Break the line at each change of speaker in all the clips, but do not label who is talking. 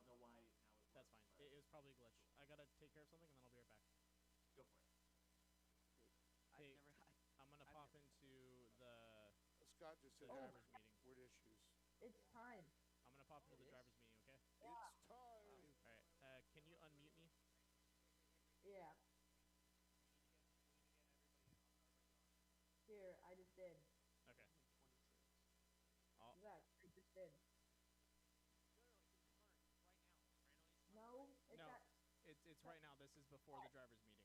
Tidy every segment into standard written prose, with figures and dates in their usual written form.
don't know why now it
That's fine. It was probably a glitch. I gotta take care of something, and then I'll be right back.
Go for it.
Hey, I'm gonna pop into the
Scott just said
driver's meeting.
Word issues.
It's time.
I'm gonna pop into the driver's meeting, okay?
Yeah.
It's time.
Alright, can you unmute me?
Yeah. Here, I just did.
Okay.
Zach, I just did. No,
it's right now. This is before the driver's meeting.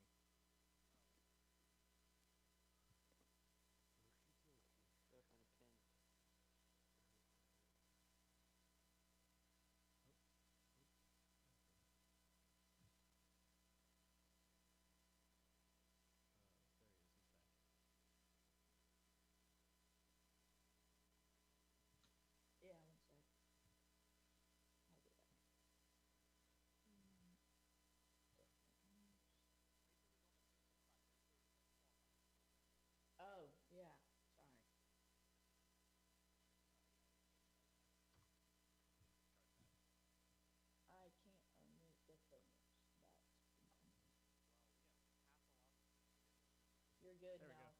There he is. He's back.
Yeah, one sec. I'll do that. Oh, yeah. Sorry. I can't unmute the things. You're good
there
now.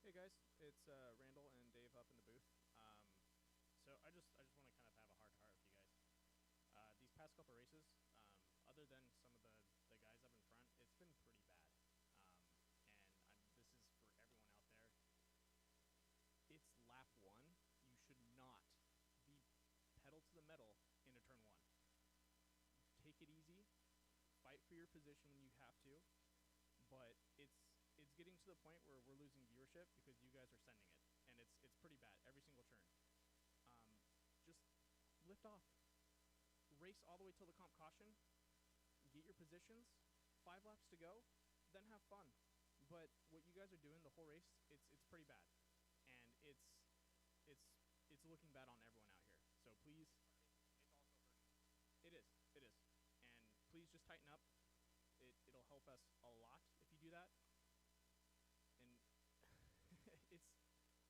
We go. Hey guys, it's Randall and Dave up in the booth. So I just want to kind of have a heart-to-heart with you guys. These past couple races, other than some of the guys up in front, it's been pretty bad. And this is for everyone out there. It's lap 1. You should not be pedal to the metal into turn 1. Take it easy. Fight for your position when you have to. But it's getting to the point where we're losing viewership because you guys are sending it, and it's pretty bad every single turn. Just lift off, race all the way till the comp caution, get your positions, 5 laps to go, then have fun. But what you guys are doing the whole race, it's pretty bad, and it's looking bad on everyone out here. So please, it's also hurting. It is, and please just tighten up. It'll help us a lot if you do that.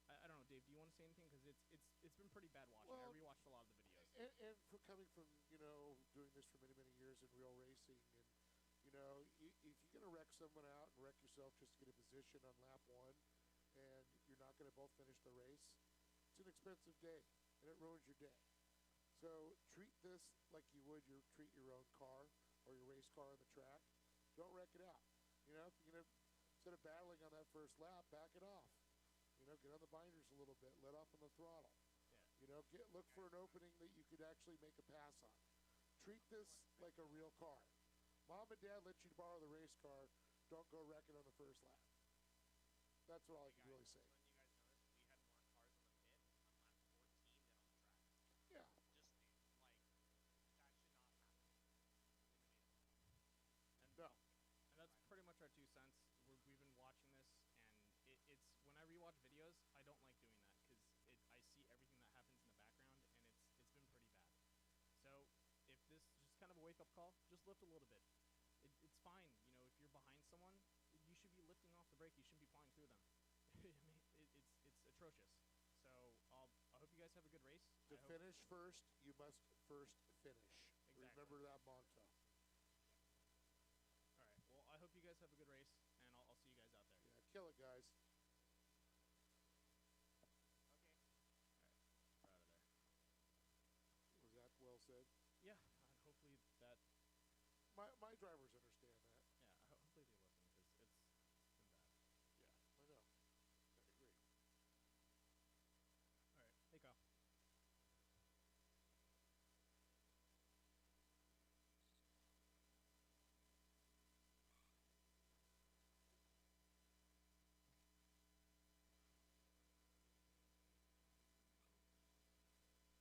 And I don't know, Dave, do you want to say anything? Because it's been pretty bad watching.
Well,
I rewatched a lot of the videos.
And for coming from, doing this for many, many years in real racing, and, if you're going to wreck someone out and wreck yourself just to get a position on lap 1, and you're not going to both finish the race, it's an expensive day, and it ruins your day. So treat this like you would treat your own car or your race car on the track. Don't wreck it out. If you're going to, instead of battling on that first lap, back it off. Get on the binders a little bit, let off on the throttle.
Yeah.
Look for an opening that you could actually make a pass on. Treat this like a real car. Mom and Dad let you borrow the race car. Don't go wreck it on the first lap. That's all I can really say.
When you guys noticed, we had more cars on the pit on lap 14 than on the track.
Yeah.
Just like that should not happen.
And that's pretty much our 2 cents. We've been watching this, and it's when I rewatch videos, I don't like doing that because I see everything that happens in the background, and it's been pretty bad. So if this is just kind of a wake-up call, just lift a little bit. It's fine. If you're behind someone, you should be lifting off the brake. You shouldn't be plowing through them. I mean, it's atrocious. So I hope you guys have a good race.
To finish first, you must first finish.
Exactly.
Remember that motto.
All right. Well, I hope you guys have a good race, and I'll see you guys out there.
Yeah, kill it, guys.
Okay. All right. We're out of there.
Was that well said?
Yeah. Hopefully that.
My drivers understand that.
Yeah. Hopefully they listen because it's been bad.
Yeah, I know. I agree.
All right. Hey, Kyle.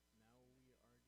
Now we are just waiting for the green light.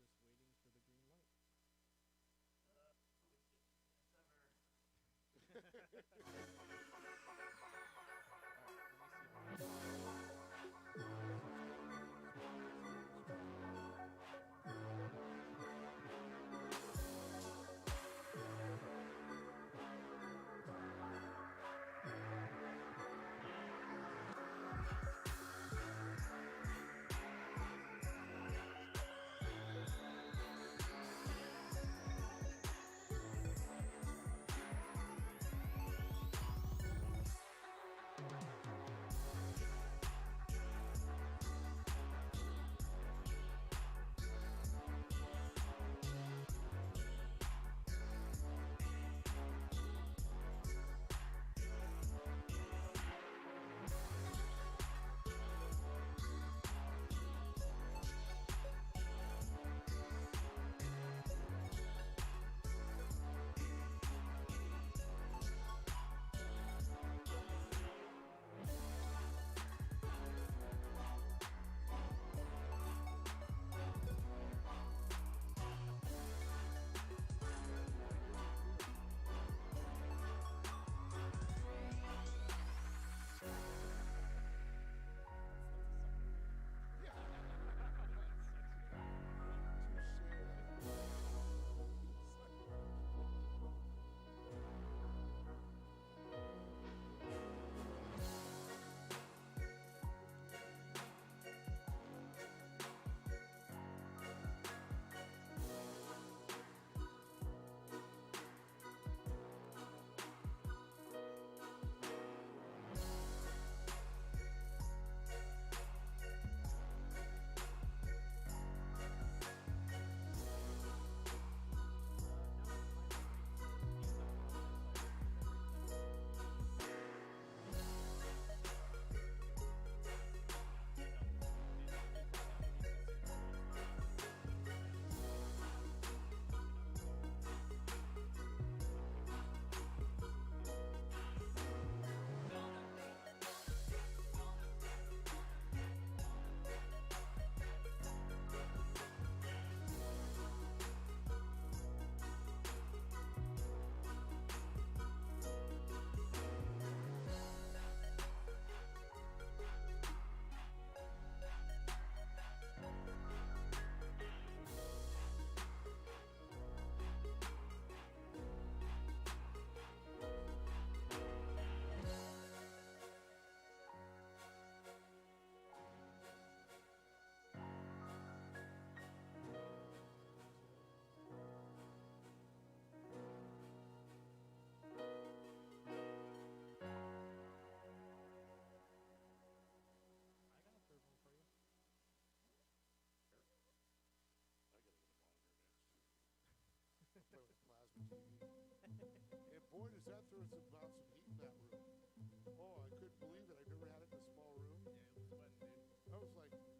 boy, does that throw some about some heat in that room. Oh, I couldn't believe it. I never had it in a small room.
Yeah, it was sweating, dude.
I was like, man.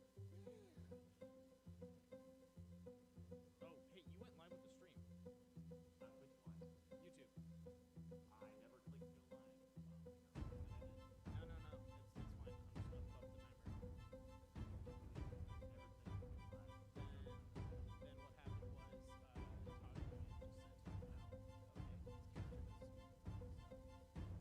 Oh, hey, you went live with the stream.
Which one?
YouTube.
I never clicked go live.
No, no, no. It's fine. I'm just gonna put up the timer.
Never clicked go live.
Then what happened was Todd just sent it out. Okay, let's capture this.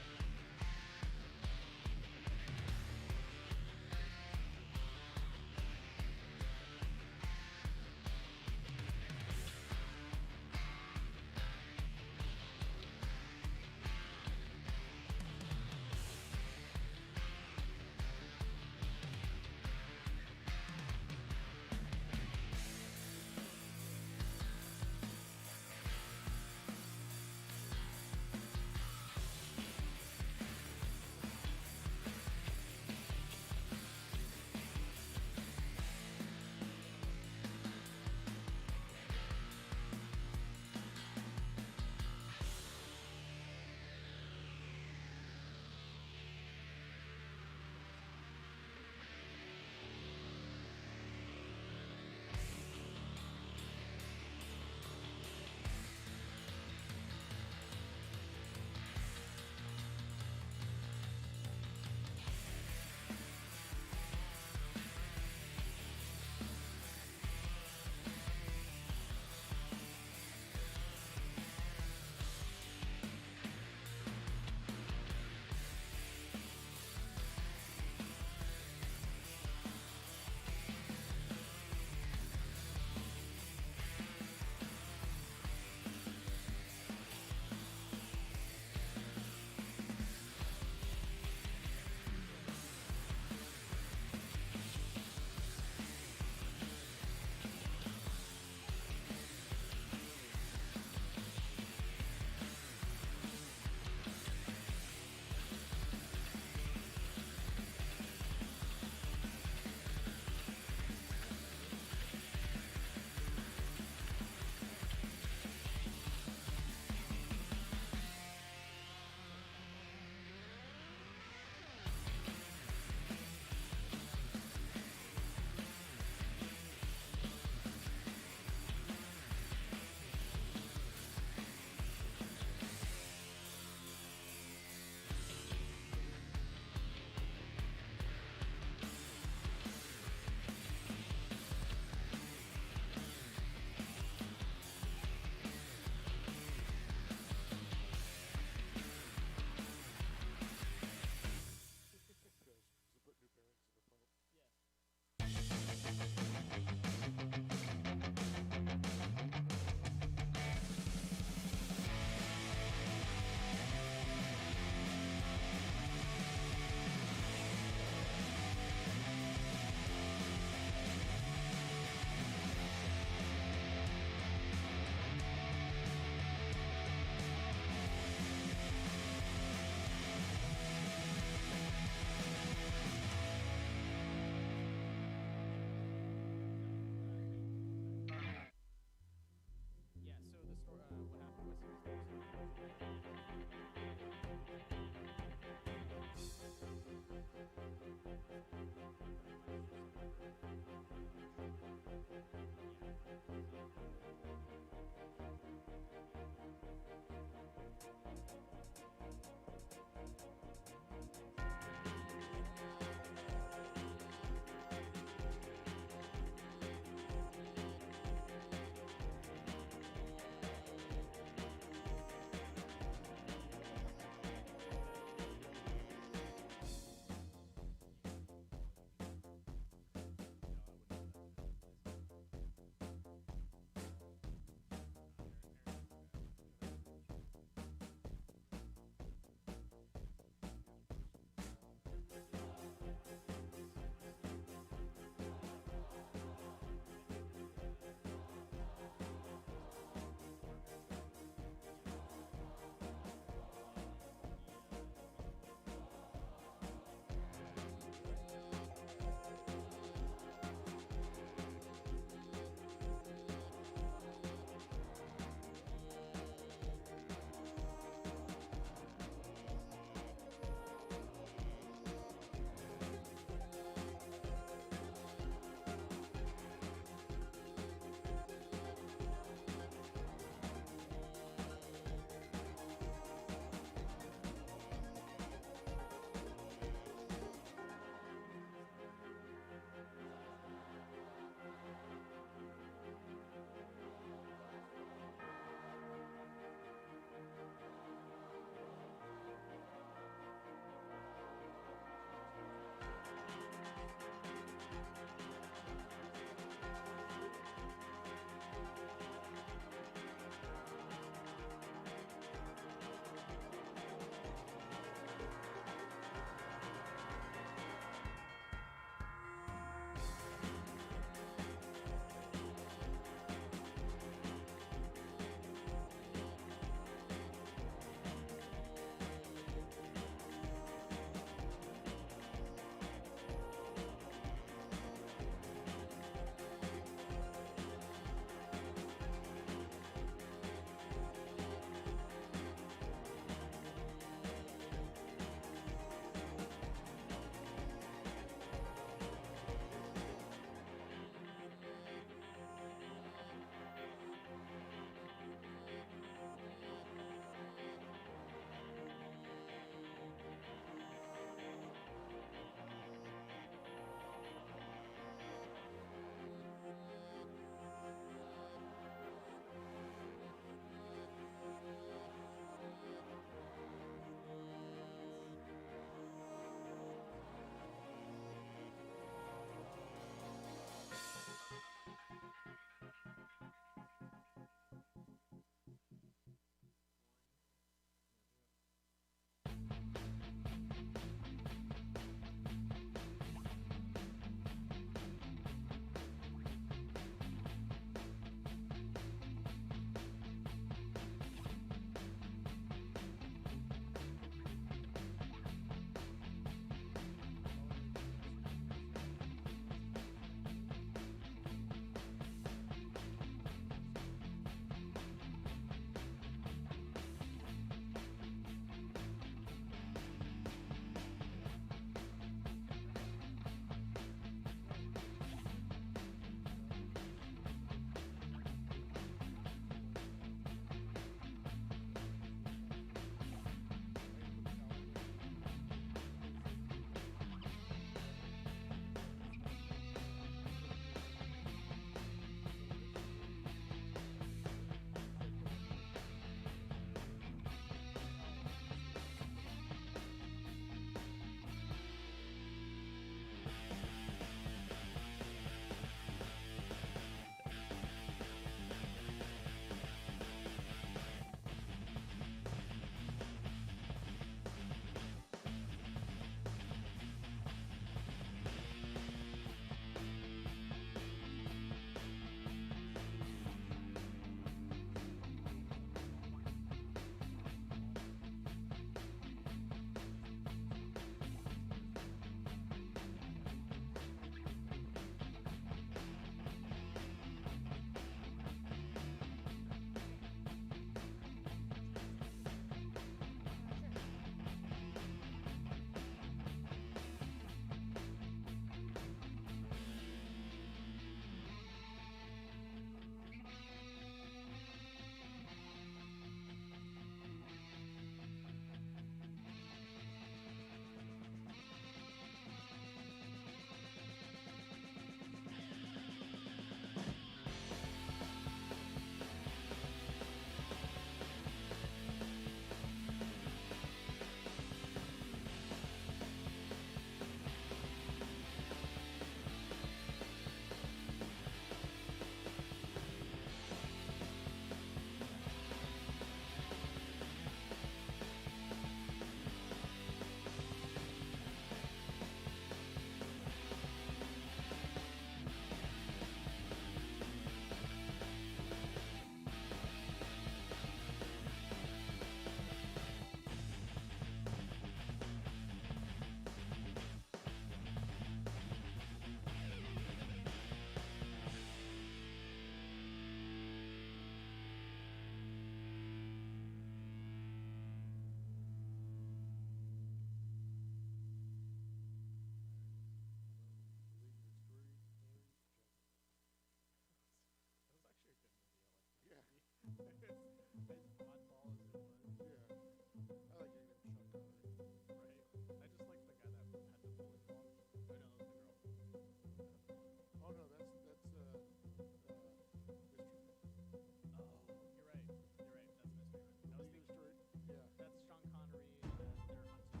oddball as it was.
Yeah. I like your name, Sean Connery.
Right. I just like the guy that had the bowling ball. Oh no, that was the girl. That had the bowling ball.
Oh no, that's Mystery Man.
Oh, you're right. You're right. That's Mystery Man. I was
Leading
thinking
story. Yeah.
that's Sean Connery and they're hunting down Moriarty.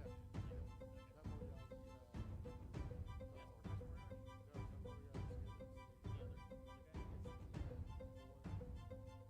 Yeah.
Yeah.
Not Moriarty.
Yes, Professor Moriarty.
No, it's not Moriarty. It's
The other guy.
the boy.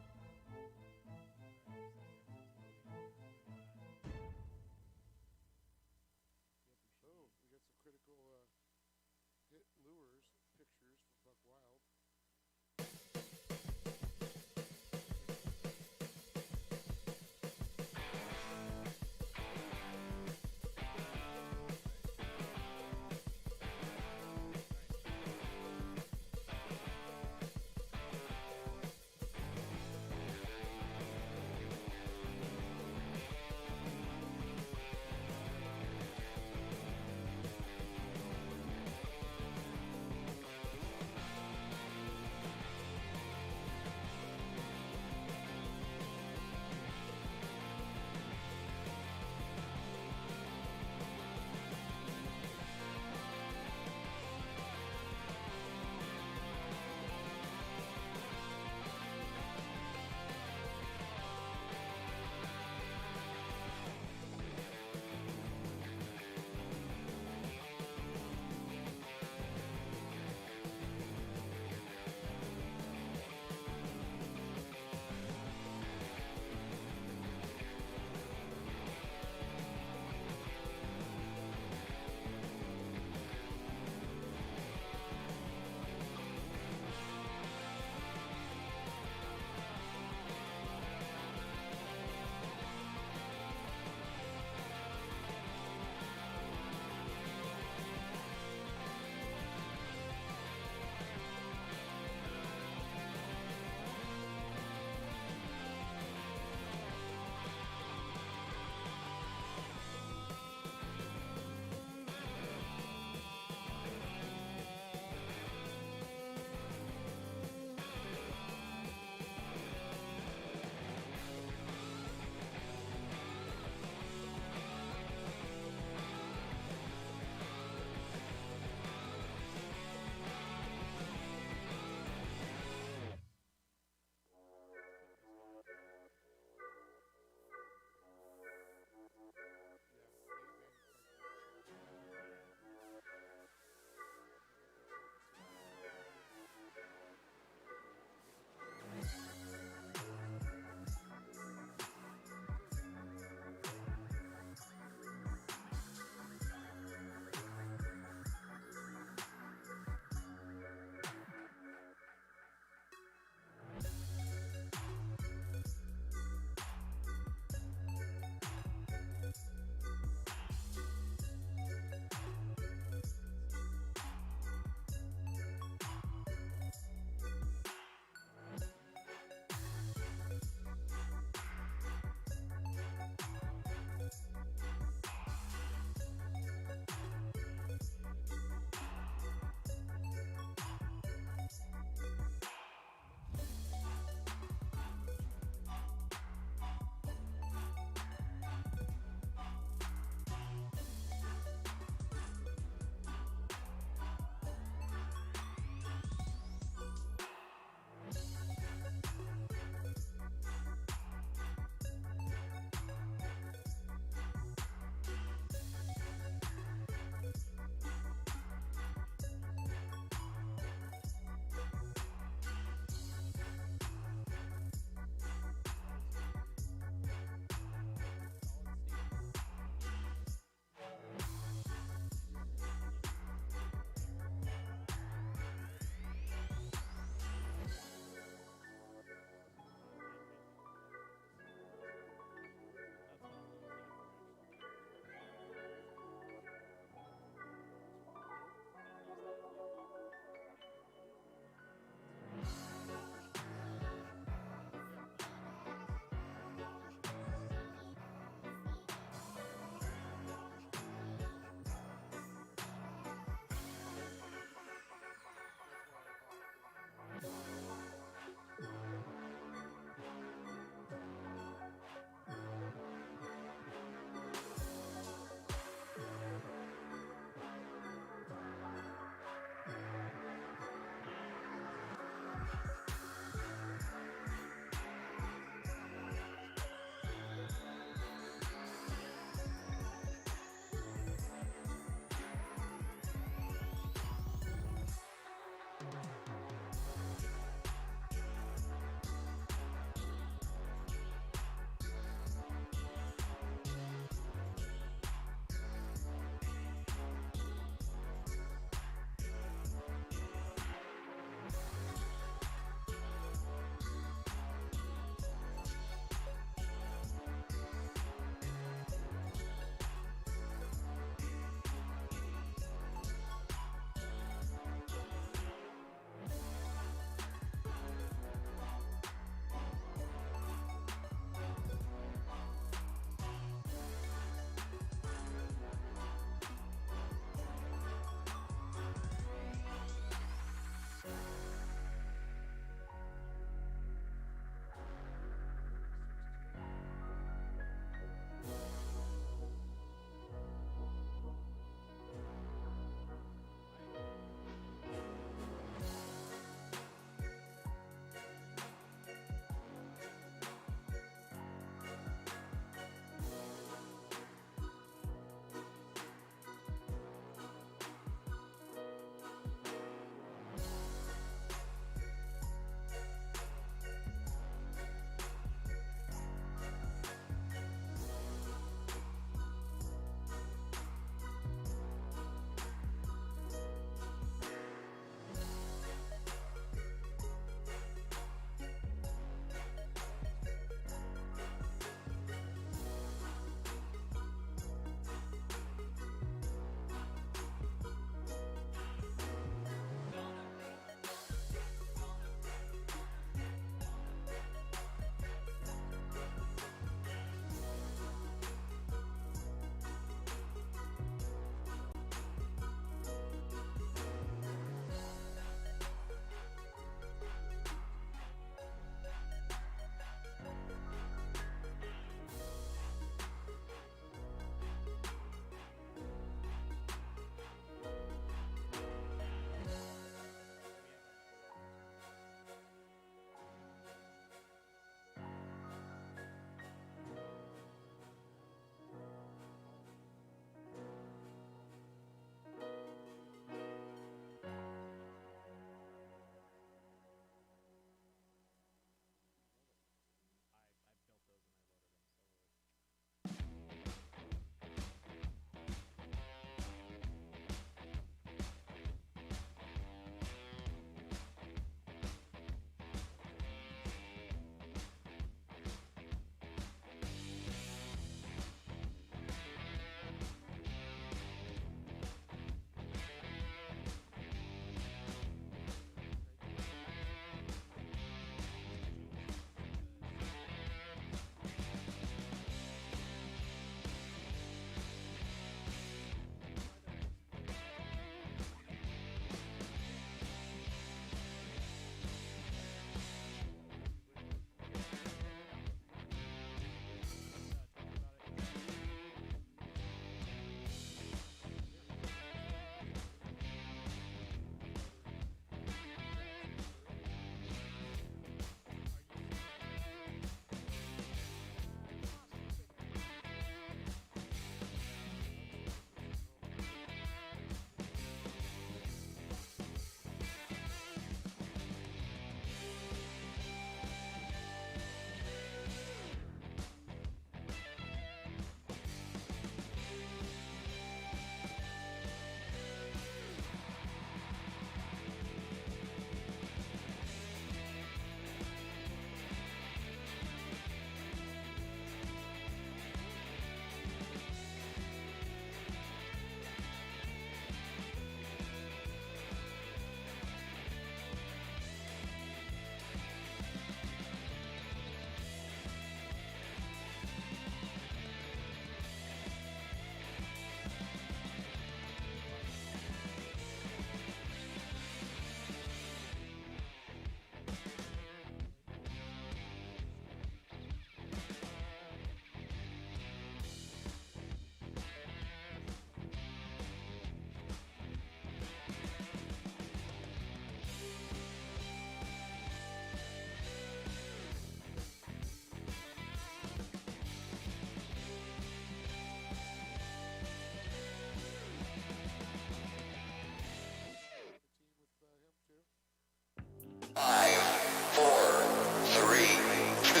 3, 2,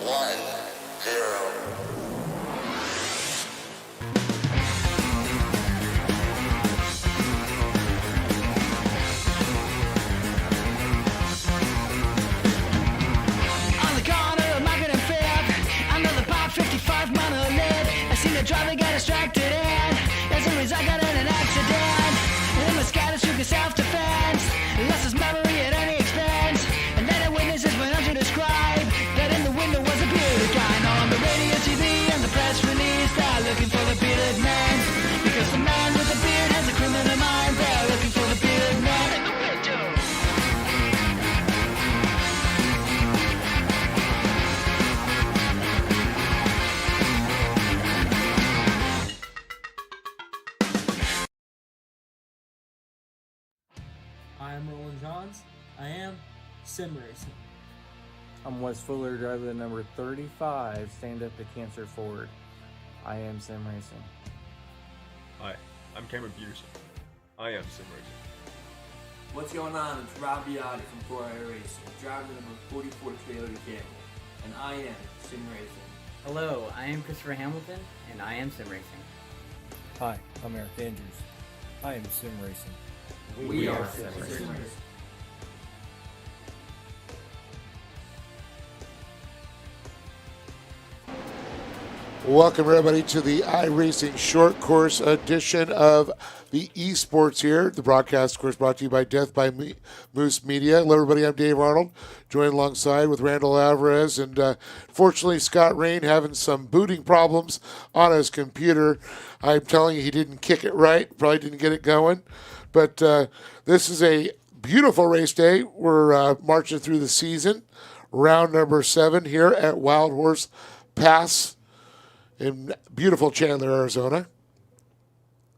1, 0.
On the corner of Market and Fifth, under the Pop 55 monolith, I seen the driver get distracted and as soon as I got in an accident, and the sky that shook his self-defense, lost his memory at any expense, and then the witnesses went on to describe that in the window was a bearded guy. Now on the radio, TV, and the press release, they're looking for the bearded man, because the man with the beard has a criminal mind. They're looking for the bearded man in the window.
I'm Roland Johns. I am sim racing.
I'm Wes Fuller, driver the number 35, stand up to cancer forward. I am sim racing.
Hi, I'm Cameron Peterson. I am sim racing.
What's going on? It's Rob Biotti from 4iRacing, driver number 44 Toyota Camry, and I am sim racing.
Hello, I am Christopher Hamilton, and I am sim racing.
Hi, I'm Eric Andrews. I am sim racing.
We are sim racing.
Welcome, everybody, to the iRacing short course edition of the esports here. The broadcast, of course, brought to you by Death by Moose Media. Hello, everybody. I'm Dave Arnold, joined alongside with Randall Alvarez. And fortunately, Scott Rain having some booting problems on his computer. I'm telling you, he didn't kick it right. Probably didn't get it going. But this is a beautiful race day. We're marching through the season. Round number 7 here at Wild Horse Pass in beautiful Chandler, Arizona.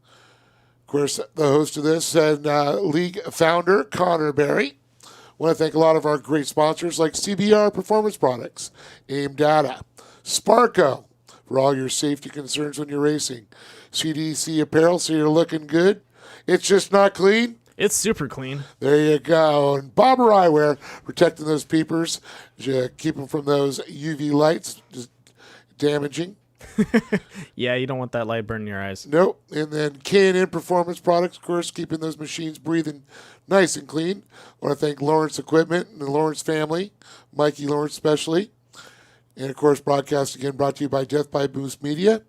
Of course, the host of this and league founder, Connor Berry. I want to thank a lot of our great sponsors like CBR Performance Products, AIM Data, Sparco for all your safety concerns when you're racing, CDC Apparel so you're looking good. It's just not clean.
It's super clean.
There you go. And Bobber Eyewear, protecting those peepers, keep them from those UV lights, just damaging.
Yeah, you don't want that light burning your eyes.
Nope. And then K&N Performance Products, of course, keeping those machines breathing nice and clean. I want to thank Lawrence Equipment and the Lawrence family, Mikey Lawrence especially. And, of course, broadcast again brought to you by Death by Boost Media.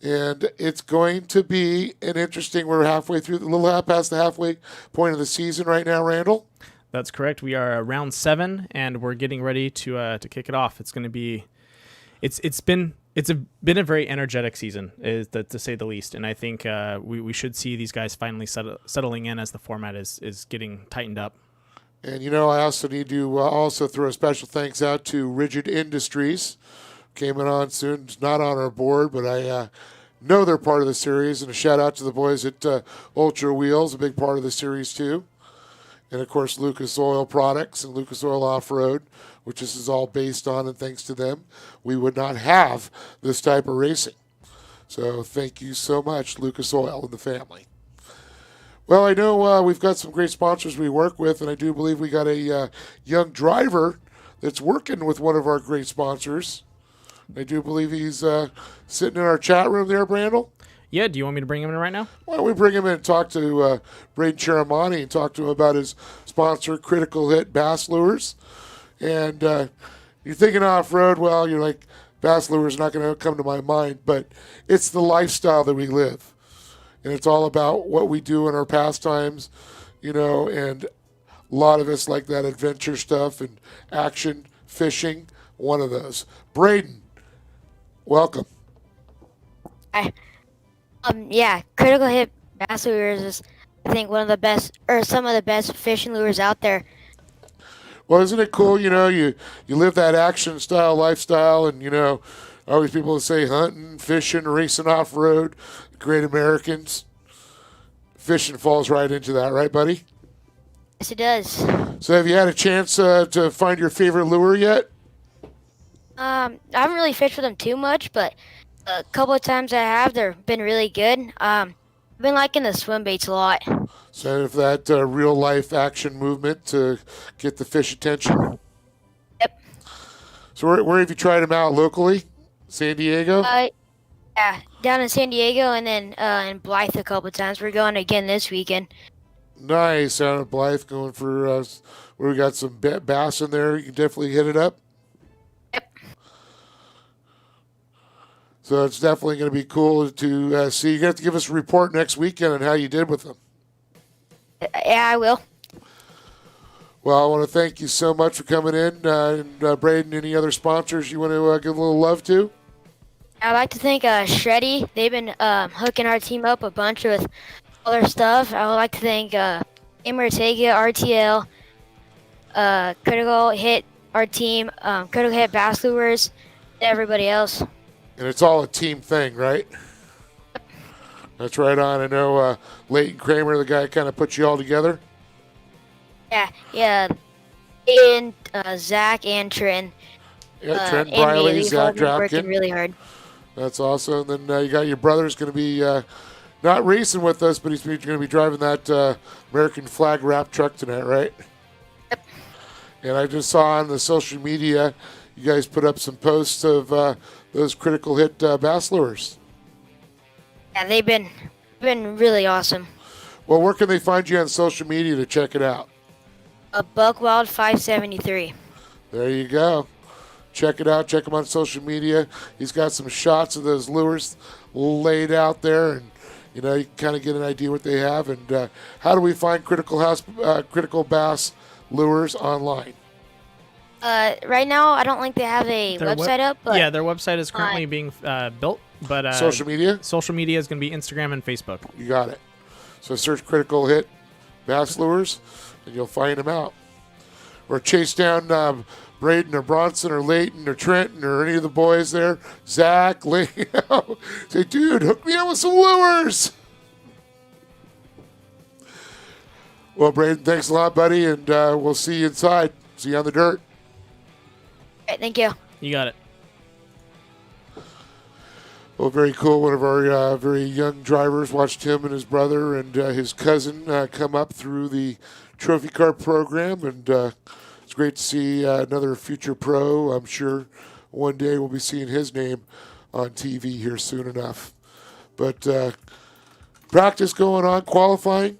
And it's going to be an interesting, we're halfway through, a little past the halfway point of the season right now, Randall.
That's correct. We are round 7, and we're getting ready to kick it off. It's going to be, it's been a very energetic season, to say the least. And I think we should see these guys finally settling in as the format is getting tightened up.
And, I also need to also throw a special thanks out to Rigid Industries. Came in on soon. It's not on our board, but I know they're part of the series. And a shout out to the boys at Ultra Wheels, a big part of the series too. And, of course, Lucas Oil Products and Lucas Oil Off-Road, which this is all based on, and thanks to them, we would not have this type of racing. So thank you so much, Lucas Oil and the family. Well, I know we've got some great sponsors we work with, and I do believe we got a young driver that's working with one of our great sponsors. I do believe he's sitting in our chat room there, Brandel.
Yeah, do you want me to bring him in right now?
Why don't we bring him in and talk to Braden Cheramani and talk to him about his sponsor, Critical Hit Bass Lures. And you're thinking off-road, well, you're like, bass lures not going to come to my mind, but it's the lifestyle that we live. And it's all about what we do in our pastimes, and a lot of us like that adventure stuff and action, fishing, one of those. Braden, welcome.
Hi. Yeah, Critical Hit Bass Lures is, I think, one of the best, or some of the best fishing lures out there.
Well, isn't it cool, you live that action style lifestyle, and, always people say hunting, fishing, racing off-road, great Americans. Fishing falls right into that, right, buddy?
Yes, it does.
So have you had a chance to find your favorite lure yet?
I haven't really fished with them too much, but a couple of times I have, they've been really good. I've been liking the swim baits a lot.
So if that real-life action movement to get the fish attention? So where have you tried them out locally? San Diego?
Yeah, down in San Diego and then in Blythe a couple times. We're going again this weekend.
Nice. Out of Blythe going for, where we got some bass in there. You can definitely hit it up.
Yep.
So it's definitely going to be cool to see. You're going to have to give us a report next weekend on how you did with them.
Yeah, I will.
Well, I want to thank you so much for coming in. And Braden, any other sponsors you want to give a little love to?
I'd like to thank Shreddy. They've been hooking our team up a bunch with all their stuff. I would like to thank Gamer Ortega, RTL, Critical Hit, our team, Critical Hit Bass Lures, and everybody else.
And it's all a team thing, right? That's right on. I know Leighton Kramer, the guy kind of put you all together.
Yeah. And Zach and Trent.
Yeah, Trent
and
Briley,
me,
Zach
working
Dropkin.
really hard.
That's awesome. And then you got your brother's going to be not racing with us, but he's going to be driving that American flag wrap truck tonight, right?
Yep.
And I just saw on the social media, you guys put up some posts of those Critical Hit bass lures.
Yeah, they've been really awesome.
Well, where can they find you on social media to check it out?
Buckwild 573.
There you go. Check it out. Check him on social media. He's got some shots of those lures laid out there, and you can kind of get an idea what they have. And how do we find Critical Bass lures online?
Right now, I don't think they have a website up. But
yeah, their website is currently being built. But
social media?
Social media is going to be Instagram and Facebook.
You got it. So search Critical Hit Bass Lures, and you'll find them out. Or chase down Braden or Bronson or Leighton or Trenton or any of the boys there. Zach, Leighton. Say, dude, hook me up with some lures. Well, Braden, thanks a lot, buddy, and we'll see you inside. See you on the dirt.
All right, thank you.
You got it.
Well, very cool. One of our very young drivers watched him and his brother and his cousin come up through the trophy car program, and it's great to see another future pro. I'm sure one day we'll be seeing his name on TV here soon enough. But practice going on, qualifying.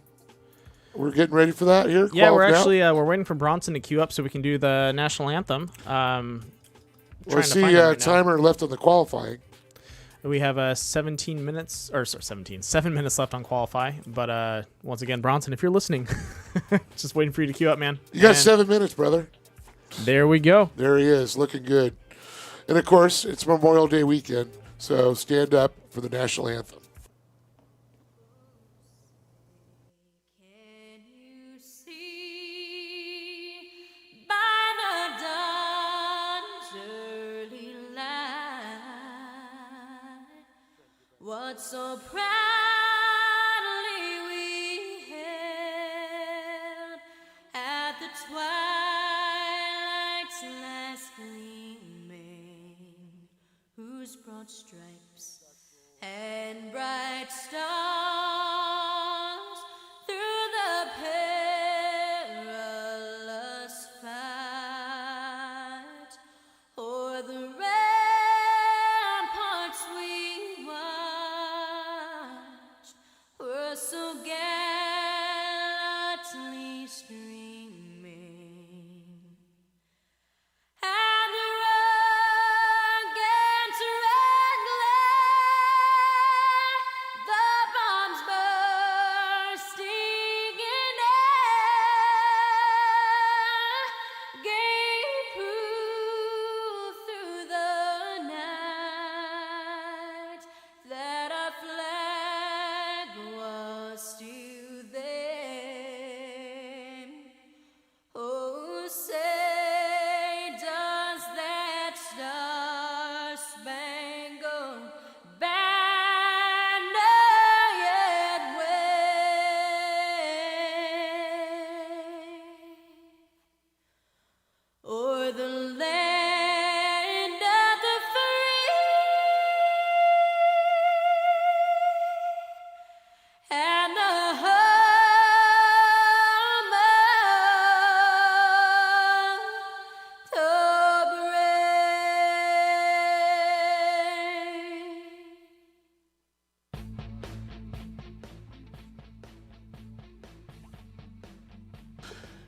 We're getting ready for that here.
Yeah, we're actually we're waiting for Bronson to queue up so we can do the national anthem.
Well, I see a timer left on the qualifying.
We have 7 minutes left on qualify. But once again, Bronson, if you're listening, just waiting for you to queue up, man.
You got 7 minutes, brother.
There we go.
There he is, looking good. And, of course, it's Memorial Day weekend, so stand up for the national anthem.
What so proudly we hailed at the twilight's last gleaming, whose broad stripes and bright stars through the perilous fight o'er the ramparts we were so gallantly streaming, and the rugged red glare, the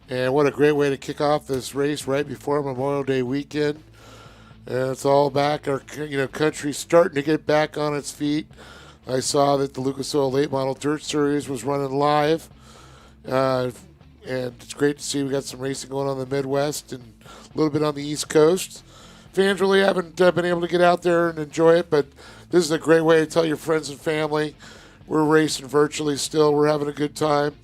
And what a great way to kick off this race right before Memorial Day weekend. And it's all back. Our country's starting to get back on its feet. I saw that the Lucas Oil Late Model Dirt Series was running live. And it's great to see we got some racing going on in the Midwest and a little bit on the East Coast. Fans really haven't been able to get out there and enjoy it, but this is a great way to tell your friends and family we're racing virtually still. We're having a good time.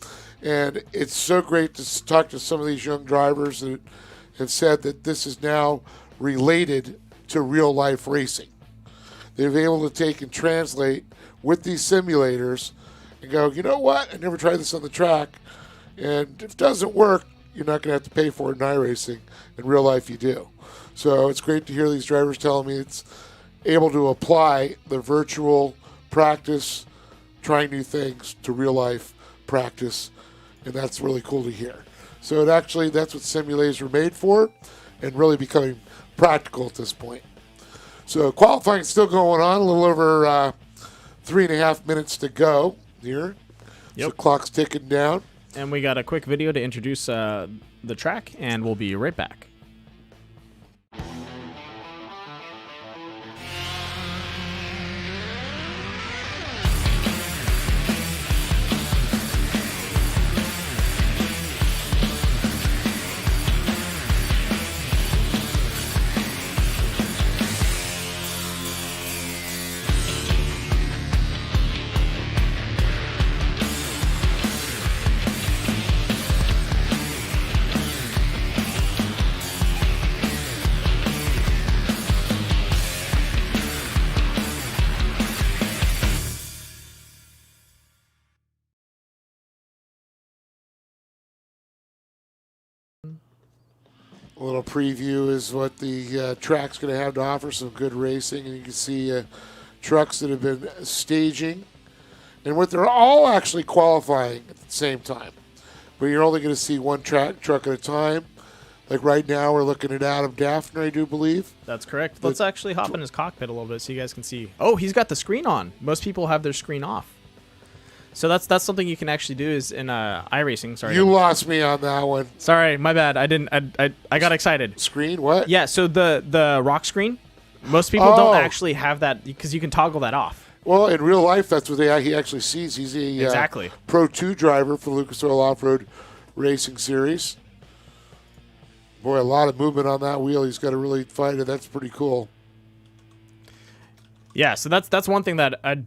And it's so great to talk to some of these young drivers that have said that this is now related to real-life racing. They've been able to take and translate with these simulators and go, you know what, I never tried this on the track, and if it doesn't work, you're not going to have to pay for it in iRacing. In real life, you do. So it's great to hear these drivers telling me it's able to apply the virtual practice, trying new things, to real-life practice, and that's really cool to hear. So that's what simulators are made for, and really becoming practical at this point. So qualifying is still going on, a little over 3.5 minutes to go here.
Yep.
So clock's ticking down.
And we got a quick video to introduce the track, and we'll be right back.
A little preview is what the track's going to have to offer, some good racing. And you can see trucks that have been staging. And what they're all actually qualifying at the same time. But you're only going to see one truck at a time. Like right now, we're looking at Adam Daffner, I do believe.
That's correct. Let's actually hop in his cockpit a little bit so you guys can see. Oh, he's got the screen on. Most people have their screen off. So that's something you can actually do is in iRacing. Sorry,
you lost me on that one.
Sorry, my bad. I didn't. I got excited.
Screen what?
Yeah. So the rock screen. Most people don't actually have that because you can toggle that off.
Well, in real life, that's what he actually sees. He's a
exactly
Pro 2 driver for Lucas Oil Off-Road Racing Series. Boy, a lot of movement on that wheel. He's got to really fight it. That's pretty cool.
Yeah. So that's one thing that I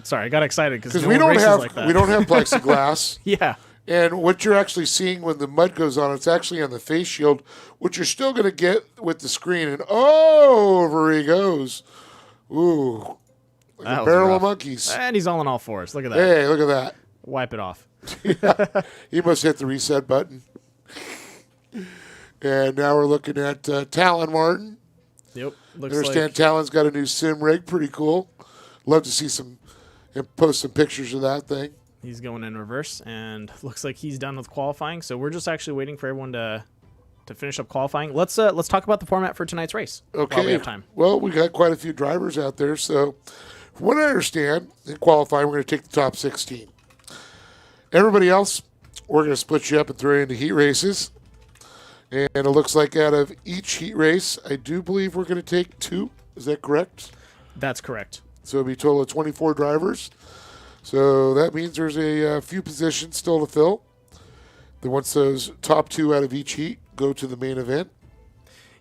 sorry, I got excited because
we don't have plexiglass.
Yeah.
And what you're actually seeing when the mud goes on, it's actually on the face shield, which you're still going to get with the screen. And over he goes. Ooh. Like a barrel of monkeys.
And he's on all fours. Look at that.
Hey, look at that.
Wipe it off.
Yeah. He must hit the reset button. And now we're looking at Talon Martin.
Yep.
Looks like Talon's got a new sim rig. Pretty cool. Love to see post some pictures of that thing.
He's going in reverse, and looks like he's done with qualifying. So we're just actually waiting for everyone to finish up qualifying. Let's talk about the format for tonight's race.
Okay.
While we have time.
Well, we got quite a few drivers out there. So, from what I understand, in qualifying, we're going to take the top 16. Everybody else, we're going to split you up and throw you into heat races. And it looks like out of each heat race, I do believe we're going to take 2. Is that correct?
That's correct.
So it'll be a total of 24 drivers. So that means there's a few positions still to fill. Then once those top 2 out of each heat go to the main event.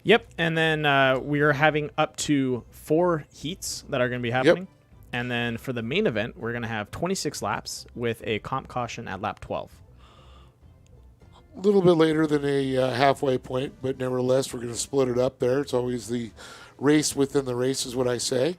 Yep, and then we are having up to 4 heats that are going to be happening. Yep. And then for the main event, we're going to have 26 laps with a comp caution at lap 12.
A little bit later than a halfway point, but nevertheless, we're going to split it up there. It's always the race within the race is what I say.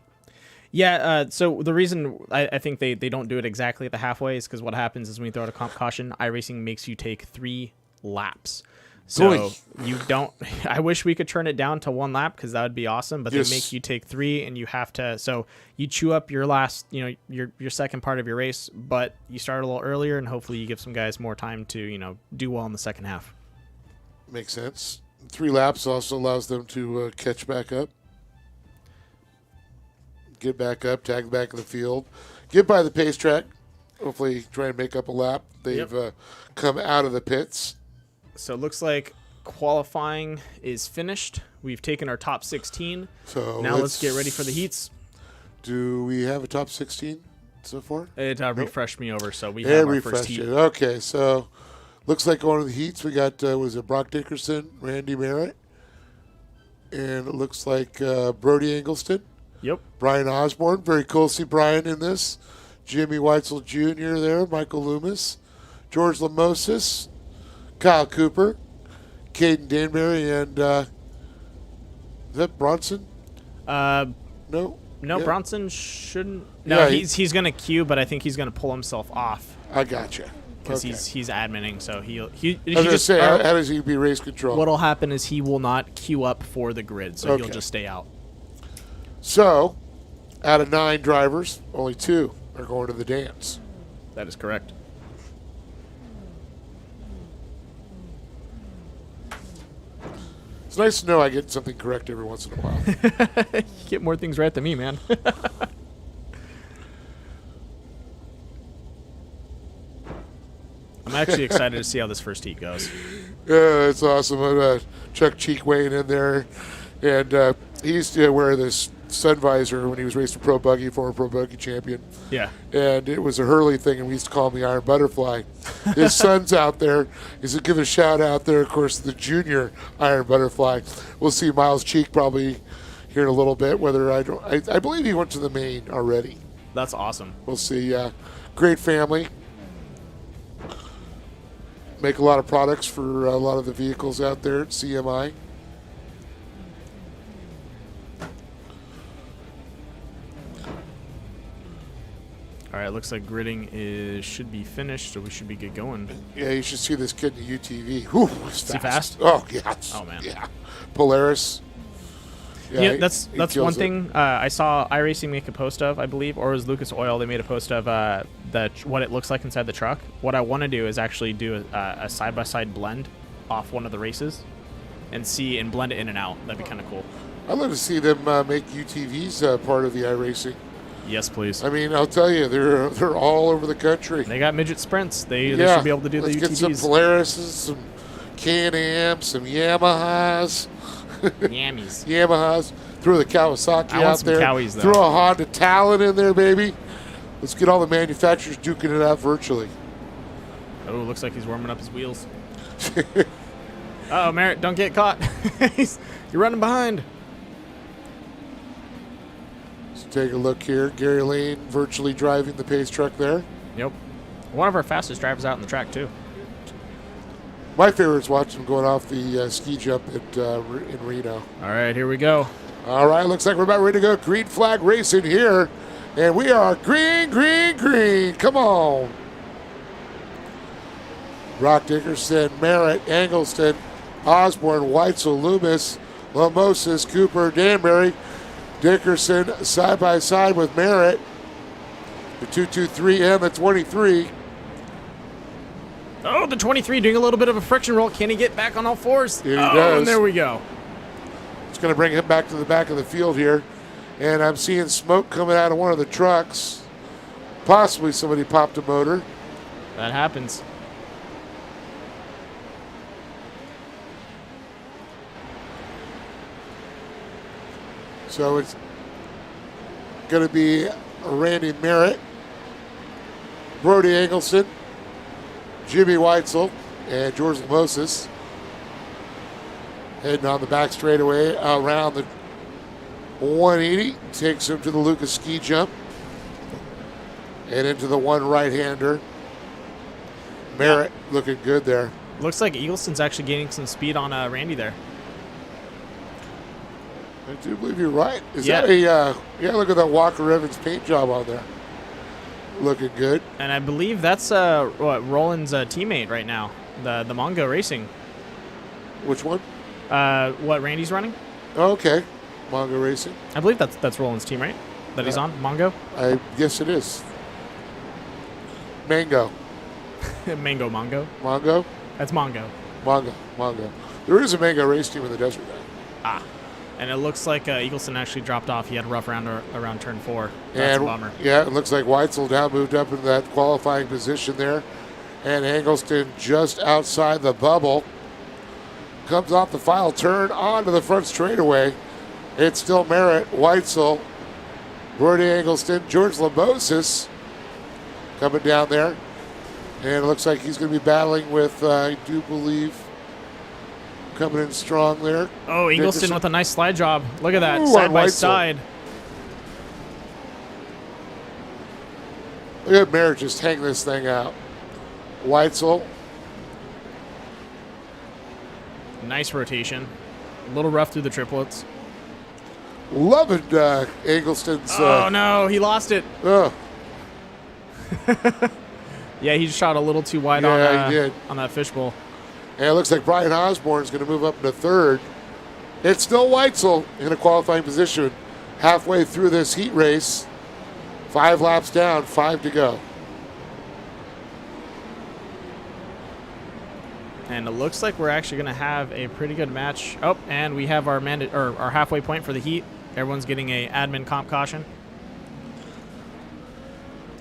Yeah, so the reason I think they don't do it exactly at the halfway is because what happens is when you throw out a comp caution, iRacing makes you take 3 laps. So you don't. I wish we could turn it down to 1 lap because that would be awesome. But they make you take 3, and you have to. So you chew up your last, your second part of your race, but you start a little earlier, and hopefully you give some guys more time to do well in the second half.
Makes sense. 3 laps also allows them to catch back up, get back up, tag back in the field, get by the pace track. Hopefully, try and make up a lap. They've come out of the pits.
So it looks like qualifying is finished. We've taken our top 16.
So
now let's get ready for the heats.
Do we have a top 16 so far?
It refreshed me over, so we have our first heat.
Okay, so looks like going to the heats. We got, was it Brock Dickerson, Randy Merritt, and it looks like Brody Eggleston.
Yep.
Brian Osborne. Very cool to see Brian in this. Jimmy Weitzel Jr. there. Michael Loomis. George Lamosis. Kyle Cooper. Caden Danbury. And is that Bronson? No.
No,
Yeah.
Bronson shouldn't. No,
Yeah,
he's going to queue, but I think he's going to pull himself off.
I gotcha.
Because
Okay.
he's adminning, so he
I was going to say, how does he be race control?
What'll happen is he will not queue up for the grid, so he'll
Okay.
just stay out.
So, out of 9 drivers, only 2 are going to the dance.
That is correct.
It's nice to know I get something correct every once in a while.
You get more things right than me, man. I'm actually excited to see how this first heat goes.
Yeah, it's awesome. Chuck Cheek weighing in there. And he used to wear this sun visor when he was racing Pro Buggy, former Pro Buggy champion.
Yeah.
And it was a Hurley thing, and we used to call him the Iron Butterfly. His son's out there. He's going to give a shout out there, of course, the junior Iron Butterfly. We'll see Miles Cheek probably here in a little bit. Whether I believe he went to the main already.
That's awesome.
We'll see. Great family. Make a lot of products for a lot of the vehicles out there at CMI.
All right, looks like gridding should be finished, so we should be good going.
Yeah, you should see this kid in the UTV. Whew,
Is he fast?
Oh, yeah.
Oh, man.
Yeah. Polaris.
Yeah, that's
he
one
kills it.
thing I saw iRacing make a post of, I believe, or it was Lucas Oil. They made a post of what it looks like inside the truck. What I want to do is actually do a side-by-side blend off one of the races and blend it in and out. That'd be kind of cool.
I'd love to see them make UTVs part of the iRacing.
Yes, please.
I mean, I'll tell you, they're all over the country.
They got midget sprints. They should be able to do the UTVs.
Let's get some Polarises, some Can-Ams, some Yamahas.
Yammies.
Yamahas. Throw the Kawasaki
I want
out
some
there.
Cowies, though.
Throw a Honda Talon in there, baby. Let's get all the manufacturers duking it out virtually.
Oh, looks like he's warming up his wheels. Uh-oh, Merritt, don't get caught. You're running behind.
So take a look here. Gary Lane virtually driving the pace truck there.
Yep. One of our fastest drivers out on the track, too.
My favorite is watching him going off the ski jump in Reno.
All right, here we go.
All right, looks like we're about ready to go. Green flag racing here. And we are green, green, green. Come on. Brock Dickerson, Merritt, Eggleston, Osborne, Weitzel, Loomis, Lamosis, Cooper, Danbury. Dickerson side by side with Merritt. The 223 and the 23.
Oh, the 23 doing a little bit of a friction roll. Can he get back on all fours?
Here he does.
And there we go.
It's going to bring him back to the back of the field here. And I'm seeing smoke coming out of one of the trucks. Possibly somebody popped a motor.
That happens.
So it's going to be Randy Merritt, Brody Eggleston, Jimmy Weitzel, and George Lamosis heading on the back straightaway around the 180. Takes him to the Lucas ski jump and into the one right-hander. Merritt looking good there.
Looks like Eggleston's actually gaining some speed on Randy there.
I do believe you're right. Is that a, look at that Walker Evans paint job on there. Looking good.
And I believe that's Roland's teammate right now, the Mongo Racing.
Which one?
What Randy's running?
Oh, okay. Mongo Racing.
I believe that's Roland's team, right? That he's on? Mongo?
I guess it is. Mango.
Mango Mongo?
Mongo?
That's Mongo.
Mongo. There is a Mango race team in the desert now.
Ah. And it looks like Eggleston actually dropped off. He had a rough round around turn 4. That's a bummer.
Yeah, it looks like Weitzel now moved up into that qualifying position there. And Eggleston just outside the bubble. comes off the final turn onto the front straightaway. It's still Merritt, Weitzel, Brody Eggleston, George Lamosis coming down there. And it looks like he's going to be battling with, I do believe, coming in strong there.
Oh, Eggleston with a nice slide job. Look at that,
Ooh,
side
on
by
Weitzel.
side.
Look at Merritt just hang this thing out. Weitzel.
Nice rotation. A little rough through the triplets.
Loving Eggleston's.
Oh, no, he lost it.
Oh.
Yeah, he shot a little too wide
Yeah, he did.
on that fishbowl.
And it looks like Brian Osborne's going to move up into third. It's still Weitzel in a qualifying position halfway through this heat race. 5 laps down, 5 to go.
And it looks like we're actually going to have a pretty good match. Oh, and we have our our halfway point for the heat. Everyone's getting a admin comp caution.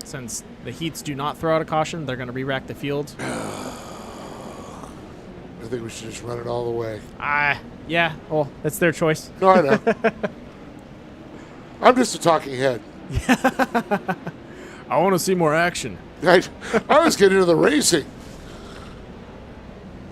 Since the heats do not throw out a caution, they're going to re-rack the field.
I think we should just run it all the way.
Yeah. Well, that's their choice.
No, I know. I'm just a talking head.
I want to see more action.
I was getting into the racing.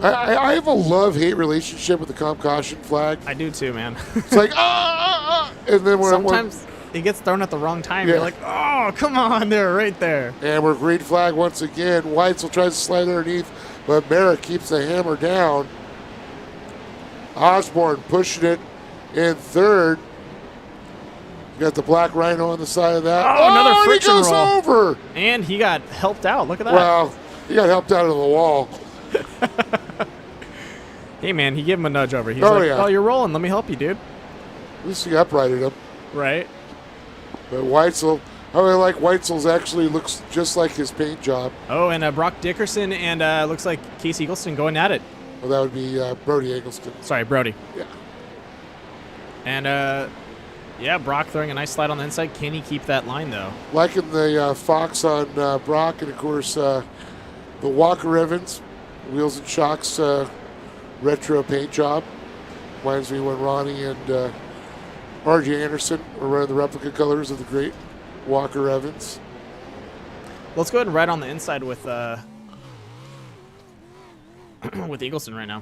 I have a love-hate relationship with the comp caution flag.
I do too, man.
It's like, and then
sometimes it gets thrown at the wrong time.
Yeah.
You're like, oh, come on, they're right there.
And we're green flag once again. Weitzel tries to slide underneath, but Merritt keeps the hammer down. Osborne pushing it in third. You got the black rhino on the side of that.
Oh, another friction
he goes
roll.
over.
And he got helped out. Look at that.
Well, he got helped out of the wall.
Hey, man, he gave him a nudge over. He's
Yeah.
oh, you're rolling. Let me help you, dude.
At least he uprighted him.
Right.
But Weitzel, I really like Weitzel's actually looks just like his paint job.
Oh, and Brock Dickerson and looks like Casey Eggleston going at it.
Well, that would be Brody Eggleston.
Sorry, Brody.
Yeah.
And, yeah, Brock throwing a nice slide on the inside. Can he keep that line, though?
Liking the Fox on Brock, and of course the Walker Evans Wheels and Shocks retro paint job. Reminds me when Ronnie and R.J. Anderson were running the replica colors of the great Walker Evans.
Let's go ahead and ride on the inside with with Eggleston right now.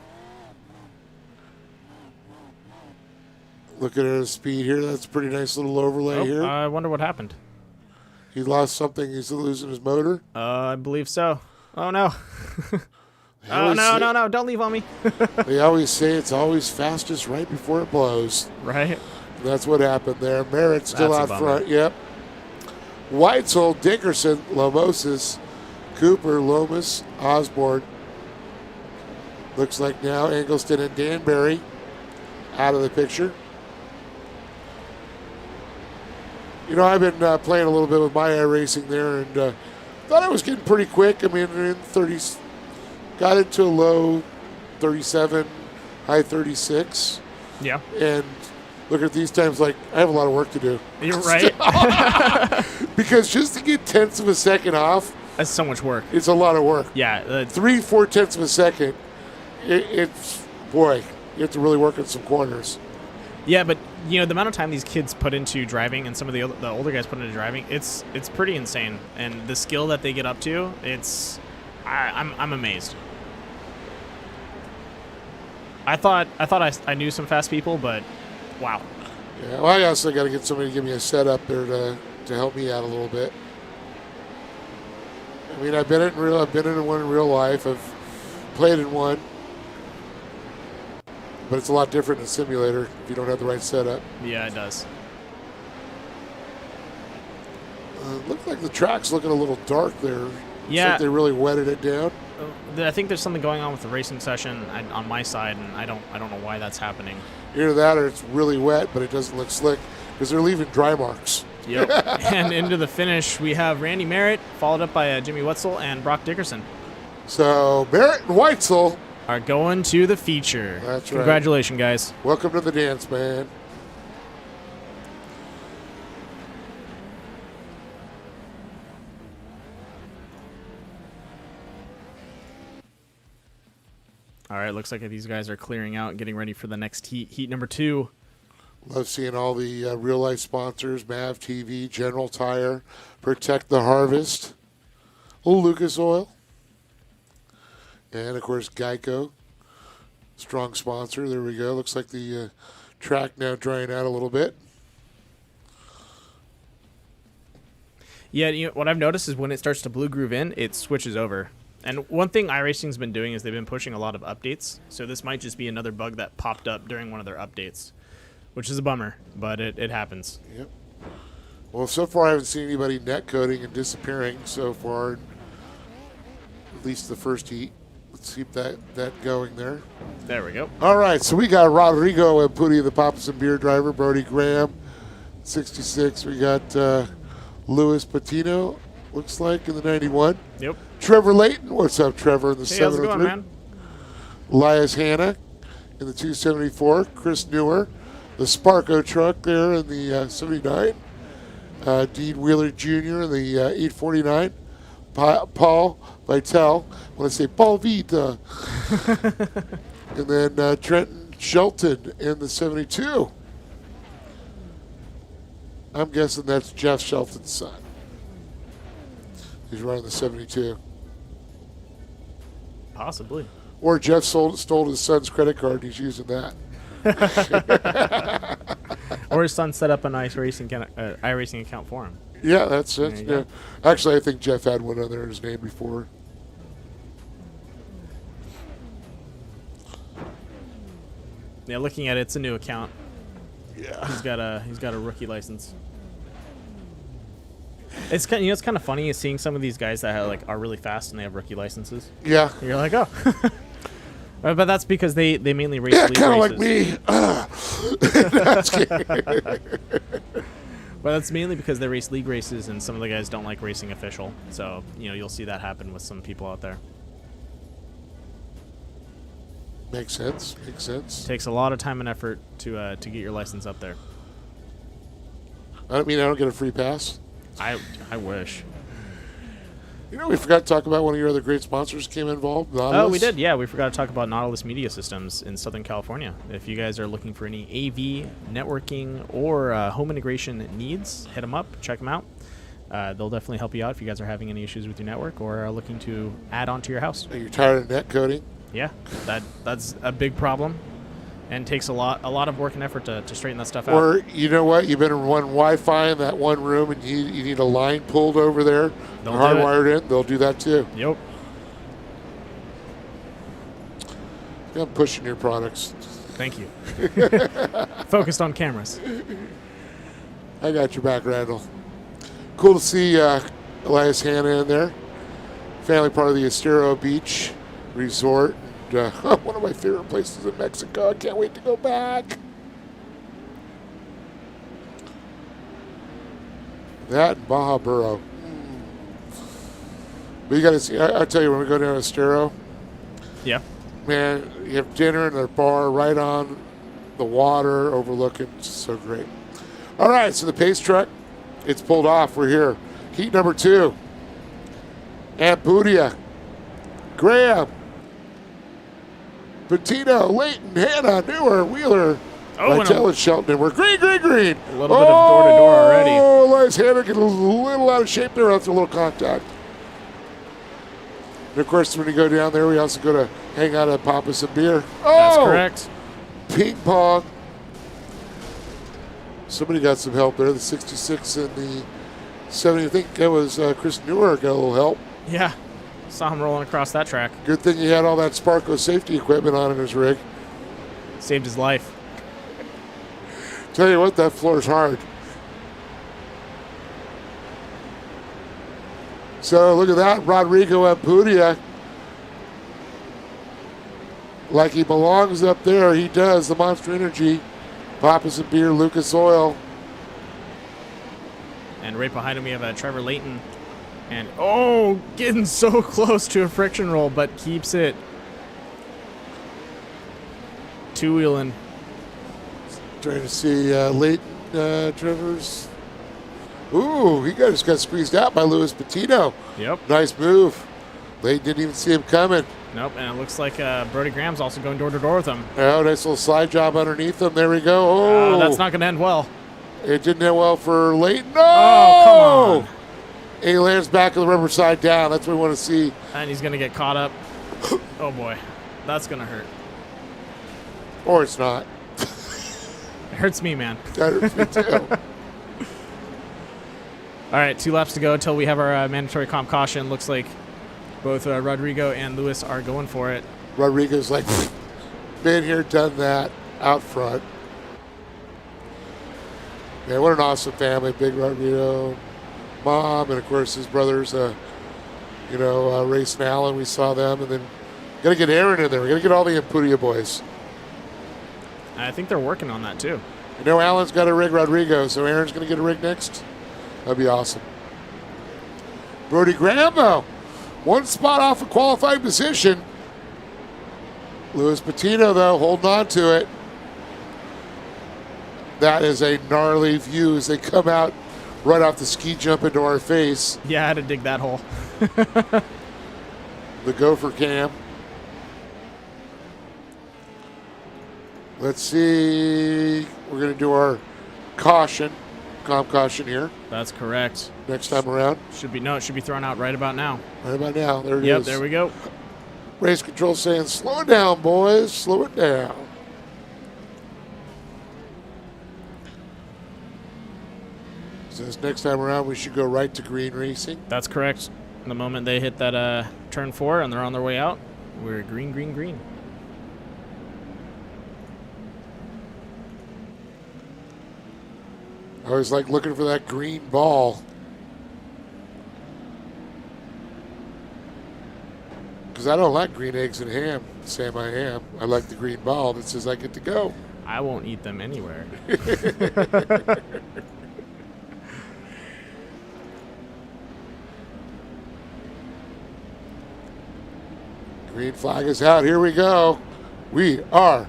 Looking at his speed here, that's a pretty nice little overlay here.
I wonder what happened.
He lost something. He's losing his motor.
I believe so. Oh, no. Oh, no, don't leave on me.
They always say it's always fastest right before it blows.
Right.
That's what happened there. Merritt still
That's a
out
bummer.
front. Yep. Weitzel, Dickerson, Lomosis, Cooper, Lomas, Osborne. Looks like now Eggleston and Danbury out of the picture. You know, I've been playing a little bit with my iRacing there, and thought I was getting pretty quick. I mean, in 30s, got into a low 37, high 36.
Yeah.
And look at these times like I have a lot of work to do.
You're right.
Because just to get tenths of a second off,
that's so much work.
It's a lot of work.
Yeah.
3-4 tenths of a second. It's, boy, you have to really work on some corners.
Yeah, but you know the amount of time these kids put into driving, and some of the older guys put into driving, it's pretty insane. And the skill that they get up to, I'm amazed. I thought I knew some fast people, but wow.
Yeah, well, I also got to get somebody to give me a setup there to help me out a little bit. I mean, I've been in one in real life. I've played in one. But it's a lot different in a simulator if you don't have the right setup.
Yeah, it does.
Looks like the track's looking a little dark there.
Yeah.
Looks like they really wetted it down.
I think there's something going on with the racing session on my side, and I don't know why that's happening.
Either that or it's really wet, but it doesn't look slick because they're leaving dry marks.
Yep. And into the finish, we have Randy Merritt, followed up by Jimmy Wetzel and Brock Dickerson.
So Merritt and Weitzel
are going to the feature.
That's right.
Congratulations, guys.
Welcome to the dance, man.
All right, right, looks like these guys are clearing out and getting ready for the next heat. Heat number 2.
Love seeing all the real-life sponsors, Mav TV, General Tire, Protect the Harvest, Lucas Oil, and, of course, Geico. Strong sponsor. There we go. Looks like the track now drying out a little bit.
Yeah, what I've noticed is when it starts to blue groove in, it switches over. And one thing iRacing's been doing is they've been pushing a lot of updates. So this might just be another bug that popped up during one of their updates, which is a bummer, but it happens.
Yep. Well, so far I haven't seen anybody net coding and disappearing so far, at least the first heat. Let's keep that going there.
There we go.
All right, so we got Rodrigo Ampudia, the Papas and Beer driver, Brody Graham, 66. We got Louis Patino, looks like, in the 91.
Yep.
Trevor Layton, what's up, Trevor, in the 703.
How's it going, man?
Elias Hanna in the 274. Chris Newer, the Sparko truck there in the 79. Dean Wheeler Jr. in the 849. Paul Vitale, when I say Paul Vita. And then Trenton Shelton in the 72. I'm guessing that's Jeff Shelton's son. He's running the 72.
Possibly.
Or Jeff stole his son's credit card and he's using that.
Or his son set up an iRacing account for him.
Yeah, that's it. Yeah. Actually, I think Jeff had one under his name before.
Yeah, looking at it, it's a new account.
Yeah.
He's got a rookie license. It's kind it's kind of funny seeing some of these guys that are really fast and they have rookie licenses.
Yeah.
You're like, oh. But that's because they mainly race league races.
Kind of like me.
But that's mainly because they race league races and some of the guys don't like racing official. So, you'll see that happen with some people out there.
Makes sense. Makes sense.
Takes a lot of time and effort to get your license up there.
I don't get a free pass.
I wish.
We forgot to talk about one of your other great sponsors came involved. Nautilus.
Oh, we did. Yeah, we forgot to talk about Nautilus Media Systems in Southern California. If you guys are looking for any AV, networking, or home integration needs, hit them up. Check them out. They'll definitely help you out if you guys are having any issues with your network or are looking to add on to your house.
Are you tired of net coding?
Yeah, that's a big problem, and takes a lot of work and effort to straighten that stuff out.
Or you know what? You've been in one Wi-Fi in that one room, and you need a line pulled over there, hardwired in. They'll do that too.
Yep.
I'm pushing your products.
Thank you. Focused on cameras.
I got your back, Randall. Cool to see Elias Hanna in there. Family part of the Estero Beach Resort. One of my favorite places in Mexico. I can't wait to go back. That and Baja Burro. But you got to see, I tell you, when we go down to Estero,
yeah,
man, you have dinner in a bar right on the water overlooking. It's so great. All right, so the pace truck, it's pulled off. We're here. Heat number 2. Ampudia, Graham, Patino, Layton, Hanna, Newer, Wheeler, Vitale, and Shelton. And we're green.
A little bit of door-to-door already.
Oh, Elias Hanna getting a little out of shape there after a little contact. And, of course, when you go down there, we also go to hang out at Papas and Beer. Oh!
That's correct.
Ping pong. Somebody got some help there. The 66 and the 70. I think that was Chris Newer got a little help.
Yeah. Saw him rolling across that track.
Good thing he had all that Sparko safety equipment on in his rig.
Saved his life.
Tell you what, that floor is hard. So look at that, Rodrigo Ampudia. Like he belongs up there, he does. The Monster Energy, Papas and Beer, Lucas Oil.
And right behind him we have Trevor Layton. And, getting so close to a friction roll, but keeps it. Two-wheeling.
Trying to see Layton, Trevor's. Ooh, he just got squeezed out by Louis Patino.
Yep.
Nice move. Layton didn't even see him coming.
Nope, and it looks like Brody Graham's also going door to door with him.
Oh, nice little slide job underneath him. There we go. Oh,
that's not going to end well.
It didn't end well for Leighton. No!
Oh, come on.
He lands back on the rubber side down. That's what we want to see.
And he's going to get caught up. Oh, boy. That's going to hurt.
Or it's not.
It hurts me, man.
That hurts me, too.
All right, 2 laps to go until we have our mandatory comp caution. Looks like both Rodrigo and Lewis are going for it.
Rodrigo's like, been here, done that, out front. Yeah, what an awesome family. Big Rodrigo, mom, and of course his brothers, Race and Allen. We saw them. And then got to get Aaron in there. We got to get all the Impudia boys.
I think they're working on that, too.
I know Allen's got a rig Rodrigo, so Aaron's going to get a rig next. That'd be awesome. Brody Graham, though, 1 spot off a qualifying position. Louis Patino, though, holding on to it. That is a gnarly view as they come out right off the ski jump into our face.
Yeah, I had to dig that hole.
The Gopher Cam. Let's see. We're going to do our comp caution here.
That's correct.
Next time around.
It should be thrown out right about now.
Right about now. There it is.
Yep, there we go.
Race control saying, slow it down, boys. Slow it down. Says next time around we should go right to green racing.
That's correct. The moment they hit that turn 4 and they're on their way out, we're green, green, green.
I was like looking for that green ball. Because I don't like green eggs and ham. Sam, I am. I like the green ball that says I get to go.
I won't eat them anywhere.
Green flag is out. Here we go. We are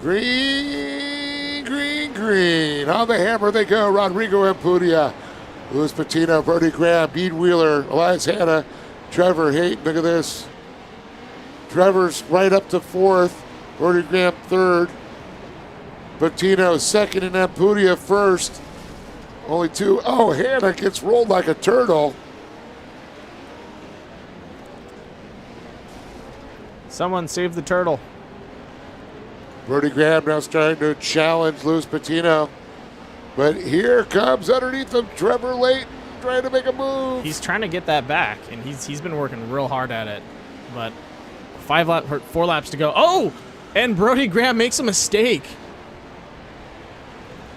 green, green, green. On the hammer they go. Rodrigo Impudia, Louis Patino, Brody Graham, Bede Wheeler, Elias Hanna, Trevor Hayton. Look at this. Trevor's right up to 4th. Brody Graham 3rd. Patino 2nd and Impudia 1st. Only 2. Oh, Hanna gets rolled like a turtle.
Someone save the turtle.
Brody Graham now starting to challenge Louis Patino. But here comes underneath him Trevor Layton trying to make a move.
He's trying to get that back, and he's been working real hard at it. But 4 laps to go. Oh! And Brody Graham makes a mistake.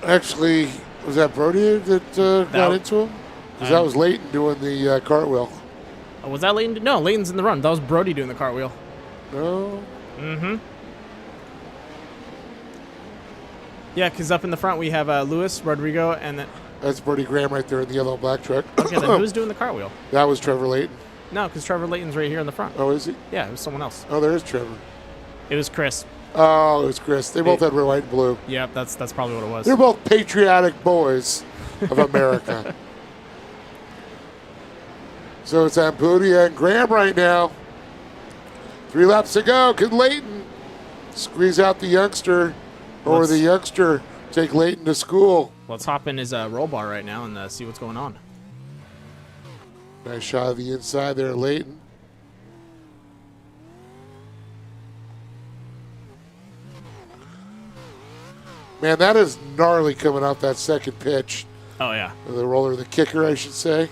Actually, was that Brody that got into him? Because that was Layton doing the cartwheel.
Oh, was that Layton? No, Layton's in the run. That was Brody doing the cartwheel.
No.
Mm-hmm. Yeah, because up in the front we have Lewis, Rodrigo, and then...
That's Brody Graham right there in the yellow and black truck.
Okay, then who's doing the cartwheel?
That was Trevor Layton.
No, because Trevor Layton's right here in the front.
Oh, is he?
Yeah, it was someone else.
Oh, there is Trevor.
It was Chris.
Oh, it was Chris. They both had red, white, and blue.
Yep, that's probably what it was.
They're both patriotic boys of America. So it's Impudia and Graham right now. 3 laps to go. Can Layton squeeze out the youngster, or the youngster take Layton to school?
Let's hop in his roll bar right now and see what's going on.
Nice shot of the inside there, Layton. Man, that is gnarly coming off that second pitch.
Oh, yeah.
The roller, the kicker, I should say.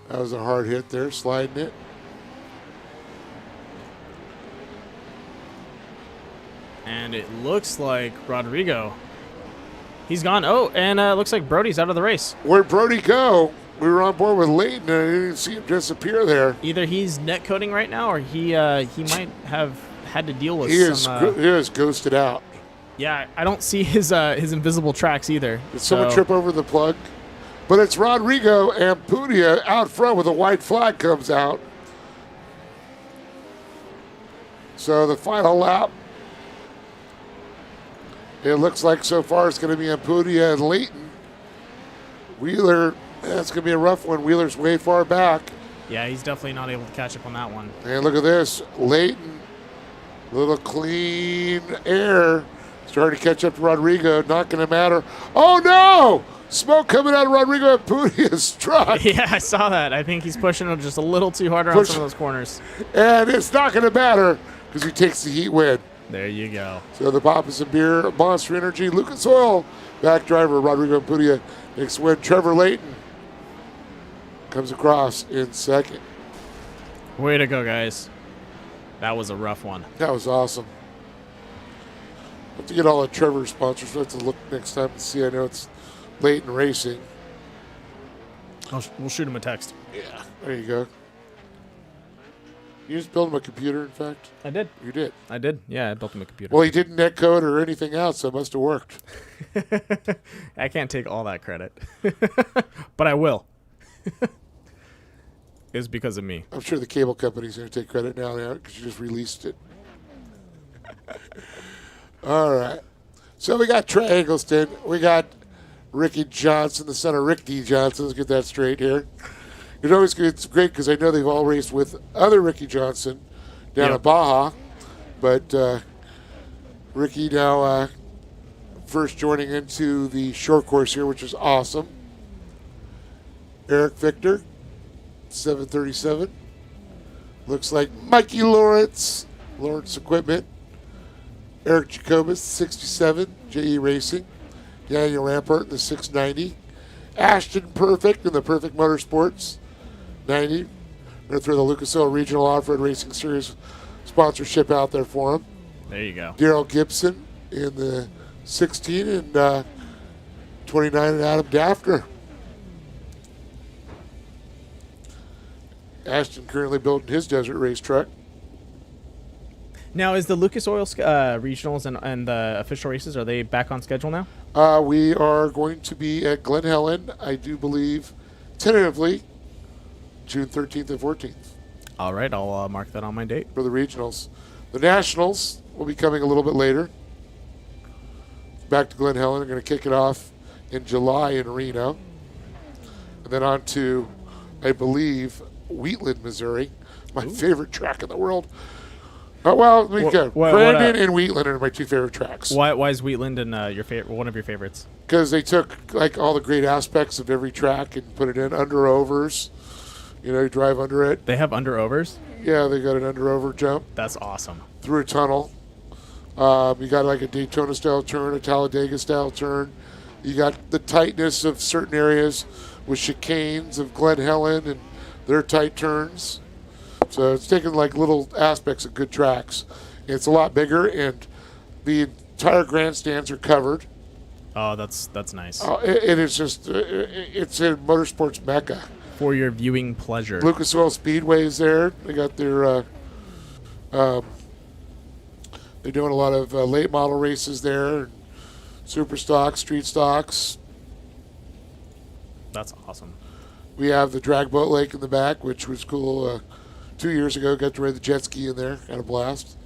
That was a hard hit there, sliding it.
And it looks like Rodrigo. He's gone. Oh, and looks like Brody's out of the race.
Where'd Brody go? We were on board with Layton, and I didn't see him disappear there.
Either he's net coding right now, or he might have had to deal with
he is ghosted out.
Yeah, I don't see his invisible tracks either.
Did someone trip over the plug? But it's Rodrigo Impudia out front with a white flag comes out. So the final lap, it looks like so far it's going to be Impudia and Layton Wheeler, that's going to be a rough one. Wheeler's way far back.
Yeah, he's definitely not able to catch up on that one.
And look at this. Leighton, little clean air. Starting to catch up to Rodrigo. Not going to matter. Oh, no! Smoke coming out of Rodrigo Aputia's truck.
Yeah, I saw that. I think he's pushing him just a little too hard around some of those corners.
And it's not going to matter because he takes the heat win.
There you go.
So the Papas and Beer, Monster Energy, Lucas Oil, back driver Rodrigo Aputia makes win. Trevor Leighton comes across in second.
Way to go, guys. That was a rough one.
That was awesome. Have to get all the Trevor sponsors. We'll have to look next time and see. I know it's Leighton Racing.
We'll shoot him a text.
Yeah, there you go. You just built him a computer, in fact?
I did.
You did?
I did. Yeah, I built him a computer.
Well, he didn't netcode or anything else, so it must have worked.
I can't take all that credit. But I will. It's because of me.
I'm sure the cable company's going to take credit now because you just released it. All right. So we got Trey Eggleston. We got Ricky Johnson, the son of Rick D. Johnson. Let's get that straight here. It's great because I know they've all raced with other Ricky Johnson down at Baja. But Ricky now first joining into the short course here, which is awesome. Eric Victor, 737. Looks like Mikey Lawrence Equipment. Eric Jacobus, 67, JE Racing. Daniel Rampart in the 690. Ashton Perfect in the Perfect Motorsports, 90. We're going to throw the Lucas Oil Regional Off-Road Racing Series sponsorship out there for him.
There you go.
Daryl Gibson in the 16 and 29 and Adam Daffner. Ashton currently building his desert race truck.
Now, is the Lucas Oil regionals and the official races, are they back on schedule now?
We are going to be at Glen Helen, I do believe, tentatively, June 13th and 14th.
All right, I'll mark that on my date.
For the regionals. The nationals will be coming a little bit later. Back to Glen Helen. They're going to kick it off in July in Reno. And then on to, I believe, Wheatland, Missouri. My favorite track in the world. Well, Brandon and Wheatland are my two favorite tracks.
Why is Wheatland and one of your favorites?
Because they took like all the great aspects of every track and put it in under overs. You drive under it.
They have under overs?
Yeah, they got an under over jump.
That's awesome.
Through a tunnel. You got like a Daytona style turn, a Talladega style turn. You got the tightness of certain areas with chicanes of Glen Helen and their tight turns. So it's taking like little aspects of good tracks. It's a lot bigger, and the entire grandstands are covered.
Oh, that's nice.
It is just it's a motorsports mecca
for your viewing pleasure.
Lucas Oil Speedway is there. They got their they're doing a lot of late model races there, super stocks, street stocks.
That's awesome.
We have the drag boat lake in the back, which was cool. 2 years ago, got to ride the jet ski in there. Had a blast.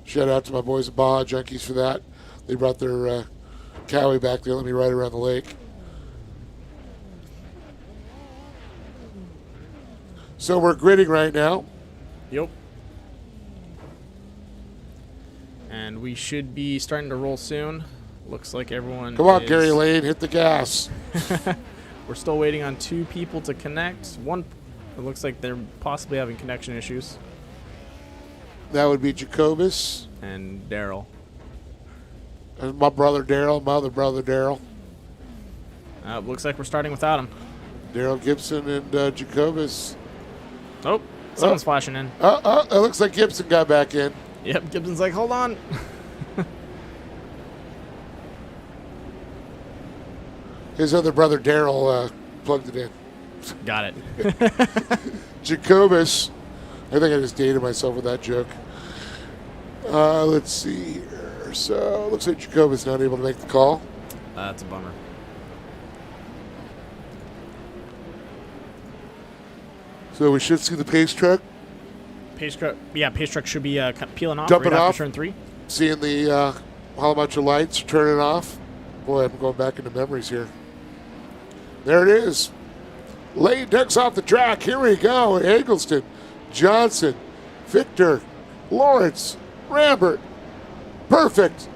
Shout out to my boys at Baja Junkies for that. They brought their Cowie back there. Let me ride around the lake. So we're gridding right now.
Yep. And we should be starting to roll soon. Looks like everyone
Come on, Gary Lane, hit the gas.
We're still waiting on 2 people to connect. One, it looks like they're possibly having connection issues.
That would be Jacobus.
And Daryl.
And my brother Daryl, my other brother Daryl.
Looks like we're starting without him.
Daryl Gibson and Jacobus.
Oh, someone's flashing in.
It looks like Gibson got back in.
Yep, Gibson's like, hold on.
His other brother Daryl plugged it in.
Got it.
Jacobus. I think I just dated myself with that joke. Let's see here. So looks like Jacobus not able to make the call.
That's a bummer.
So we should see the pace truck.
Pace truck should be peeling off.
Dumping
right
off.
after turn 3.
Seeing the how much of lights turning off. Boy, I'm going back into memories here. There it is. Lane ducks off the track. Here we go. Eggleston, Johnson, Victor, Lawrence, Rambert. Perfect.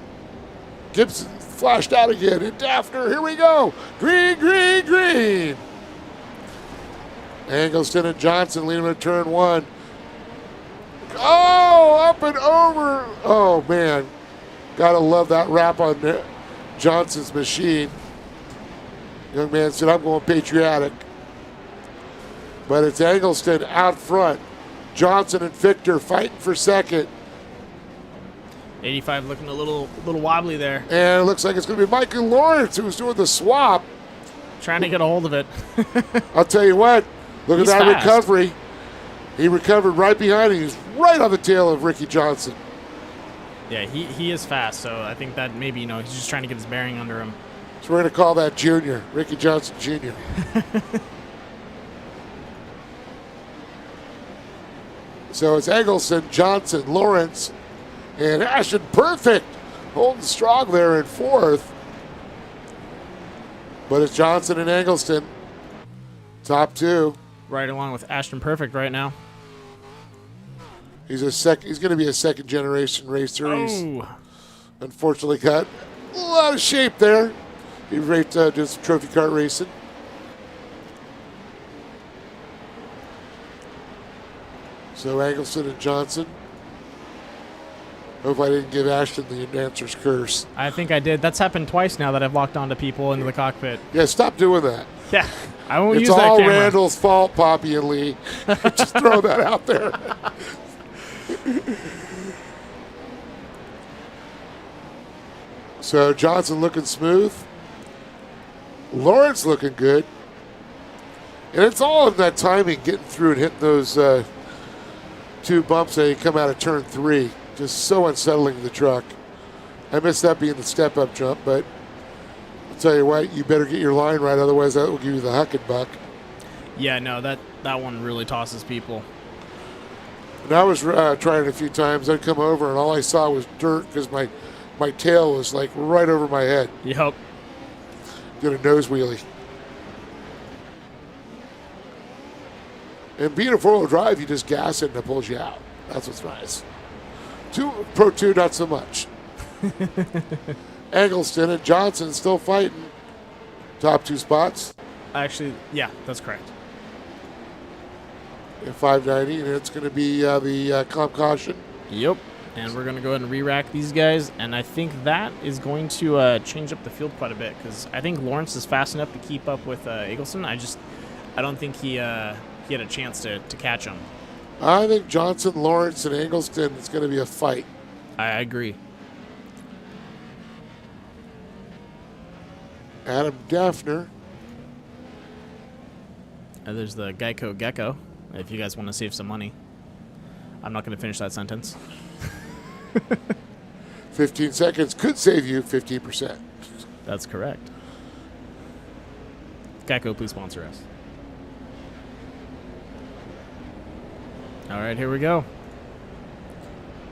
Gibson flashed out again. And Daffner, here we go. Green, green, green. Eggleston and Johnson leading to turn 1. Oh, up and over. Oh, man. Gotta love that wrap on Johnson's machine. Young man said, I'm going patriotic. But it's Eggleston out front. Johnson and Victor fighting for second.
85 looking a little wobbly there.
And it looks like it's going to be Michael Lawrence who's doing the swap.
Trying to get a hold of it.
I'll tell you what. Look
He's
at that
fast.
recovery. He recovered right behind him. He's right on the tail of Ricky Johnson.
Yeah, he is fast, so I think that maybe, he's just trying to get his bearing under him.
So we're going to call that Junior, Ricky Johnson Jr. So it's Eggleston, Johnson, Lawrence, and Ashton Perfect holding strong there in 4th. But it's Johnson and Eggleston, top 2.
Right along with Ashton Perfect right now.
He's going to be a second-generation racer. He's unfortunately got a lot of shape there. He raced just trophy kart racing. So Eggleston and Johnson. Hope I didn't give Ashton the announcer's curse.
I think I did. That's happened twice now that I've locked onto people into the cockpit.
Yeah, stop doing that.
Yeah, I won't
It's
use that camera.
all Randall's fault, Poppy and Lee. Just throw that out there. So Johnson looking smooth. Lawrence looking good. And it's all in that timing, getting through and hitting those 2 bumps that come out of turn 3. Just so unsettling to the truck. I missed that being the step-up jump, but I'll tell you what, you better get your line right, otherwise that will give you the huck and buck.
Yeah, no, that one really tosses people.
And I was trying it a few times. I'd come over, and all I saw was dirt because my tail was like right over my head.
Yep.
Did a nose wheelie. And being a 4-wheel drive, you just gas it and it pulls you out. That's what's nice. Pro 2, not so much. Eggleston and Johnson still fighting. Top 2 spots.
Actually, yeah, that's correct.
At 590, and it's going to be the comp caution.
Yep. And we're going to go ahead and re-rack these guys, and I think that is going to change up the field quite a bit, because I think Lawrence is fast enough to keep up with Eggleston. I don't think he had a chance to catch him.
I think Johnson, Lawrence, and Eggleston is going to be a fight.
I agree.
Adam Daffner.
And there's the Geico Gecko, if you guys want to save some money. I'm not going to finish that sentence.
15 seconds could save you 15%.
That's correct. Geico, please sponsor us. All right, here we go.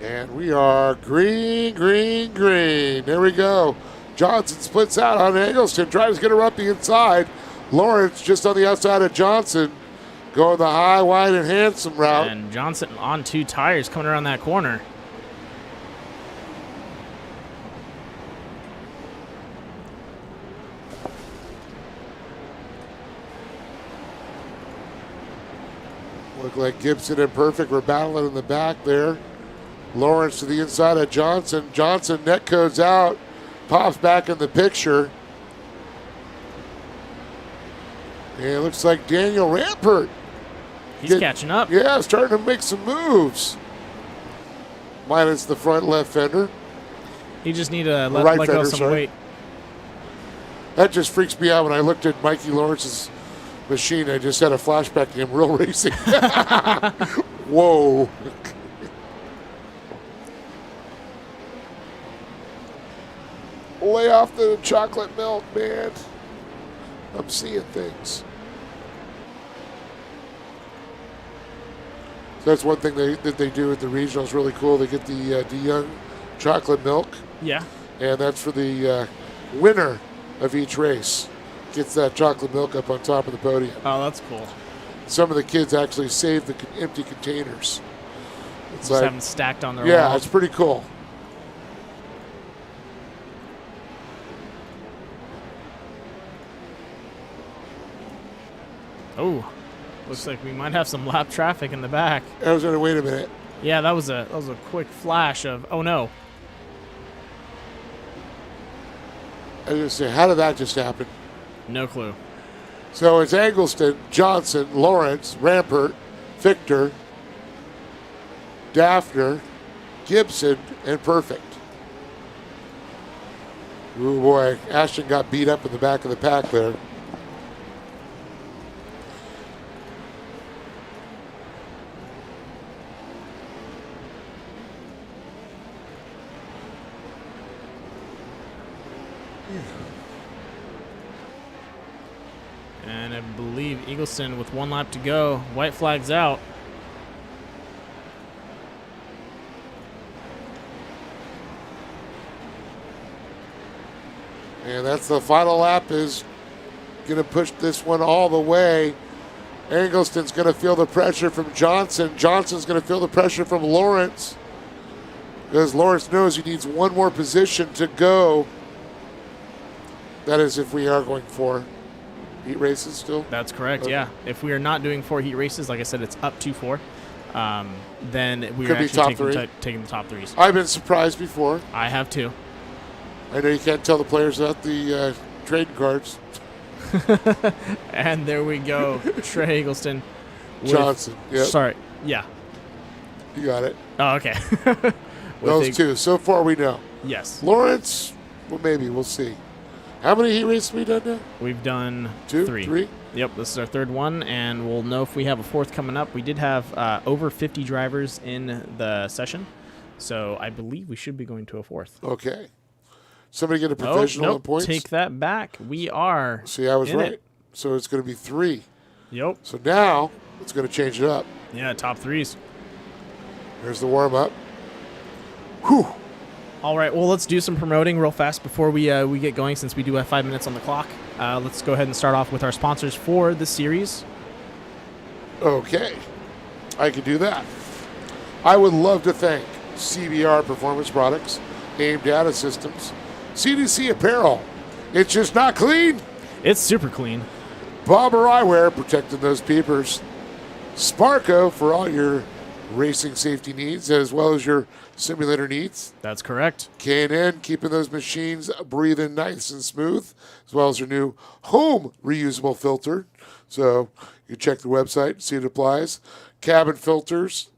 And we are green, green, green. There we go. Johnson splits out on Eggleston, tries to get her up the inside. Lawrence just on the outside of Johnson, going the high, wide, and handsome route.
And Johnson on 2 tires coming around that corner.
Look like Gibson and Perfect were battling in the back there. Lawrence to the inside of Johnson. Johnson net codes out, pops back in the picture. And it looks like Daniel Rampert.
He's catching up.
Yeah, starting to make some moves. Minus the front left fender.
He just need to
right
let go of some weight.
That just freaks me out when I looked at Mikey Lawrence's machine. I just had a flashback to him real racing. Whoa. Lay off the chocolate milk, man. I'm seeing things. So that's one thing that they do at the regionals. Really cool. They get the DeYoung chocolate milk.
Yeah.
And that's for the winner of each race. gets that chocolate milk up on top of the podium.
Oh, that's cool.
Some of the kids actually save the empty containers. It's
Just have them stacked on their
yeah,
wall.
it's pretty cool.
Oh, looks like we might have some lap traffic in the back.
I was going to wait a minute.
Yeah, that was a quick flash of, oh no.
I was going to say, how did that just happen?
No clue.
So it's Eggleston, Johnson, Lawrence, Rampart, Victor, Daffner, Gibson, and Perfect. Ooh boy, Ashton got beat up in the back of the pack there.
And I believe Eagleston with 1 lap to go. White flag's out.
And that's the final lap is going to push this one all the way. Eggleston's going to feel the pressure from Johnson. Johnson's going to feel the pressure from Lawrence. Because Lawrence knows he needs one more position to go. That is if we are going for heat races still?
That's correct,
Okay.
yeah. If we are not doing 4 heat races, like I said, it's up to 4. Then we
Could
are
be
actually
top three.
taking the top 3s.
I've been surprised before.
I have too.
I know you can't tell the players about the trading cards.
And there we go. Trey Eggleston. with-
Johnson, yep.
Sorry. Yeah.
You got it.
Oh, okay.
Those two. So far we know.
Yes.
Lawrence, well, maybe. We'll see. How many heat races have we done now?
We've done
2,
3.
3?
Yep, this is our 3rd one, and we'll know if we have a 4th coming up. We did have over 50 drivers in the session, so I believe we should be going to a 4th.
Okay. Somebody get a provisional in points?
Take that back. We are.
See, I was
in
right.
it.
So it's going to be 3.
Yep.
So now it's going to change it up.
Yeah, top 3s.
Here's the warm-up. Whew.
All right, well, let's do some promoting real fast before we get going, since we do have 5 minutes on the clock. Let's go ahead and start off with our sponsors for the series.
Okay. I could do that. I would love to thank CBR Performance Products, AIM Data Systems, CDC Apparel. It's just not clean.
It's super clean.
Bobber Eyewear, protecting those peepers. Sparco for all your racing safety needs as well as your simulator needs.
That's correct.
K&N, keeping those machines breathing nice and smooth, as well as your new home reusable filter. So you check the website, see it applies. Cabin filters,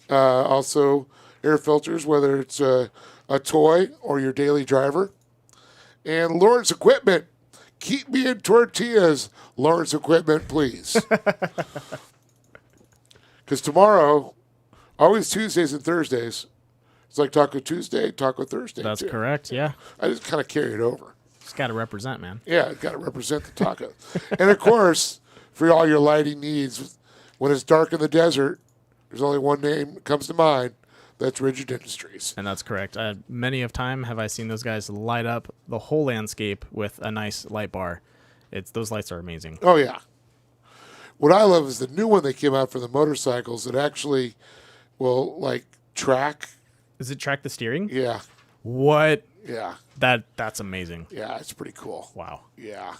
also air filters, whether it's a toy or your daily driver. And Lawrence Equipment, keep me in tortillas. Lawrence Equipment, please. Because tomorrow, always Tuesdays and Thursdays, it's like Taco Tuesday, Taco Thursday.
That's
too.
correct, yeah.
I just kind of carry it over.
Just got to represent, man.
Yeah, got to represent the taco. And of course, for all your lighting needs, when it's dark in the desert, there's only one name that comes to mind. That's Rigid Industries.
And that's correct. Many of time have I seen those guys light up the whole landscape with a nice light bar. Those lights are amazing.
Oh, yeah. What I love is the new one that came out for the motorcycles that actually will, like, track.
Does it track the steering?
Yeah.
What?
Yeah.
That's amazing.
Yeah, it's pretty cool.
Wow.
Yeah.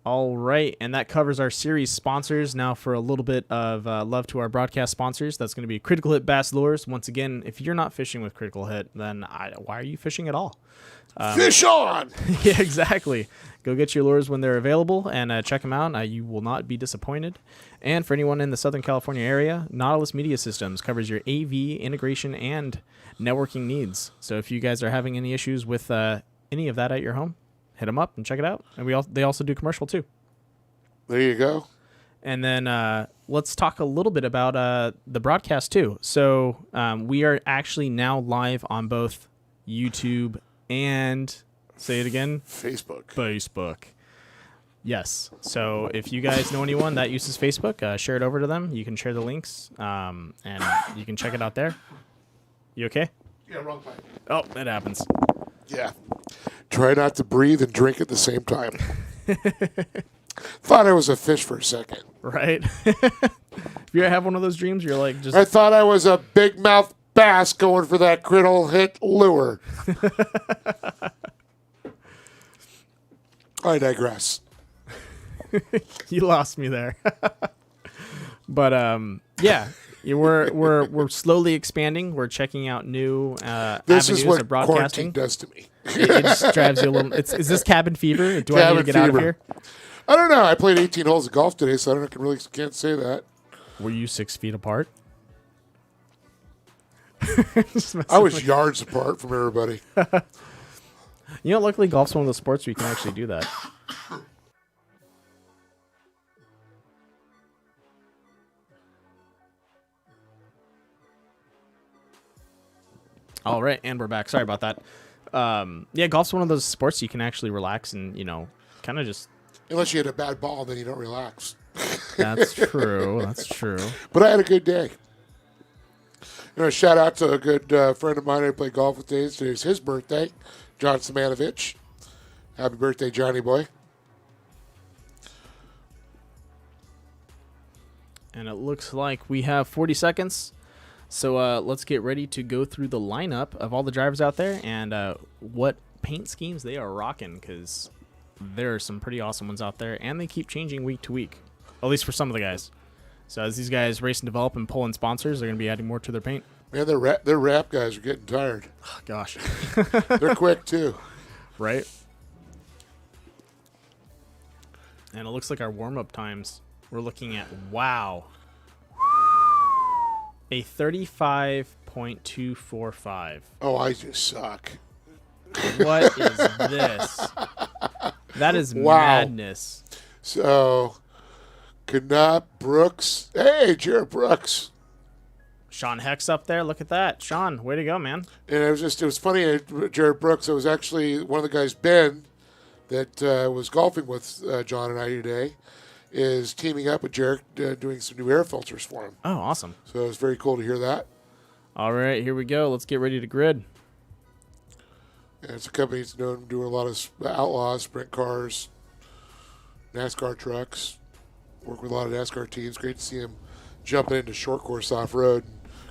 All right, and that covers our series sponsors. Now for a little bit of love to our broadcast sponsors. That's going to be Critical Hit Bass Lures. Once again, if you're not fishing with Critical Hit, then why are you fishing at all?
Fish on!
Yeah, exactly. Go get your lures when they're available and check them out. You will not be disappointed. And for anyone in the Southern California area, Nautilus Media Systems covers your AV integration and networking needs. So if you guys are having any issues with any of that at your home, hit them up and check it out. And they also do commercial too.
There you go.
And then let's talk a little bit about the broadcast too. So we are actually now live on both YouTube and, say it again, Facebook. Yes. So if you guys know anyone that uses Facebook, share it over to them. You can share the links, and you can check it out there. You okay?
Yeah, wrong pipe.
Oh, that happens.
Yeah. Try not to breathe and drink at the same time. Thought I was a fish for a second.
Right? If you have one of those dreams, you're like just.
I thought I was a big mouth bass going for that critical hit lure. I digress.
You lost me there. But yeah, we're slowly expanding. We're checking out new
This
avenues
is what
of broadcasting.
quarantine does to me.
It just drives you a little. Is this cabin fever? Do I need to get out of here?
I don't know. I played 18 holes of golf today, so I can't say that.
Were you 6 feet apart?
I was yards apart from everybody.
You know, luckily golf's one of those sports where you can actually do that. All right, and we're back. Sorry about that. Yeah, golf's one of those sports you can actually relax and, you know, kind of just...
Unless you hit a bad ball, then you don't relax.
That's true. That's true.
But I had a good day. You know, shout out to a good friend of mine I play golf with today. Today's his birthday, John Samanovich. Happy birthday, Johnny boy.
And it looks like we have 40 seconds. So let's get ready to go through the lineup of all the drivers out there and what paint schemes they are rocking, because there are some pretty awesome ones out there, and they keep changing week to week, at least for some of the guys. So as these guys race and develop and pull in sponsors, they're going to be adding more to their paint.
Man, their rap guys are getting tired.
Oh, gosh.
They're quick, too.
Right? And it looks like our warm-up times, we're looking at, wow, a 35.245.
Oh, I just suck.
What is this? That is madness.
So, Knapp, Brooks. Hey, Jared Brooks.
Sean Hex up there. Look at that. Sean, way to go, man.
And it was funny, Jared Brooks, it was actually one of the guys, Ben, that was golfing with John and I today, is teaming up with Jared, doing some new air filters for him.
Oh, awesome.
So it was very cool to hear that.
All right, here we go. Let's get ready to grid.
And it's a company that's known doing a lot of outlaws, sprint cars, NASCAR trucks. Work with a lot of NASCAR teams. Great to see him jumping into short course off-road.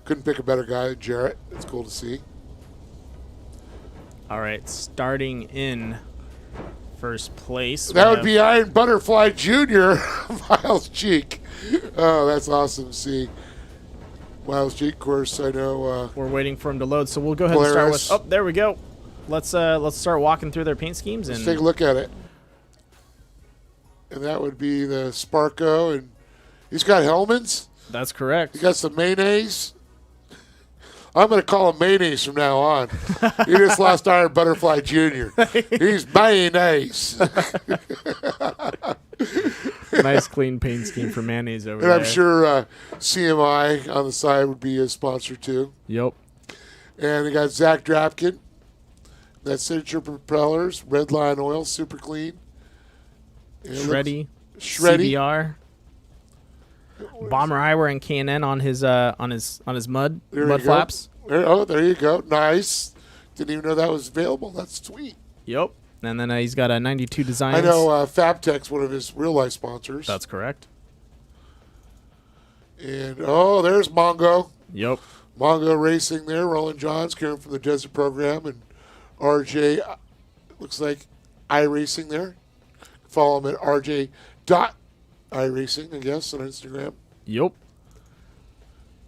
Couldn't pick a better guy than Jarrett. It's cool to see.
All right, starting in first place.
That would be Iron Butterfly Jr., Miles Cheek. Oh, that's awesome to see. Miles Cheek, of course, I know.
We're waiting for him to load, so we'll go ahead and start with... Oh, there we go. Let's start walking through their paint schemes.
Let's take a look at it. And that would be the Sparko, and he's got Hellmann's.
That's correct.
He got some mayonnaise. I'm going to call him mayonnaise from now on. He just lost Iron Butterfly Jr. He's mayonnaise.
Nice clean paint scheme for mayonnaise over
and
there.
I'm sure CMI on the side would be a sponsor too.
Yep.
And they got Zach Drapkin. That's Signature Propellers, Red Line Oil, super clean.
Shreddy. CBR.
Shreddy.
Bomber eyewear and K&N on his mud flaps.
There you go. Nice. Didn't even know that was available. That's sweet.
Yep. And then he's got a 92 Designs.
I know Fabtech's one of his real life sponsors.
That's correct.
And there's Mongo.
Yep.
Mongo Racing there. Roland Johns caring from the Desert Program, and RJ looks like iRacing there. Follow him at RJ.iRacing, I guess, on Instagram.
Yep.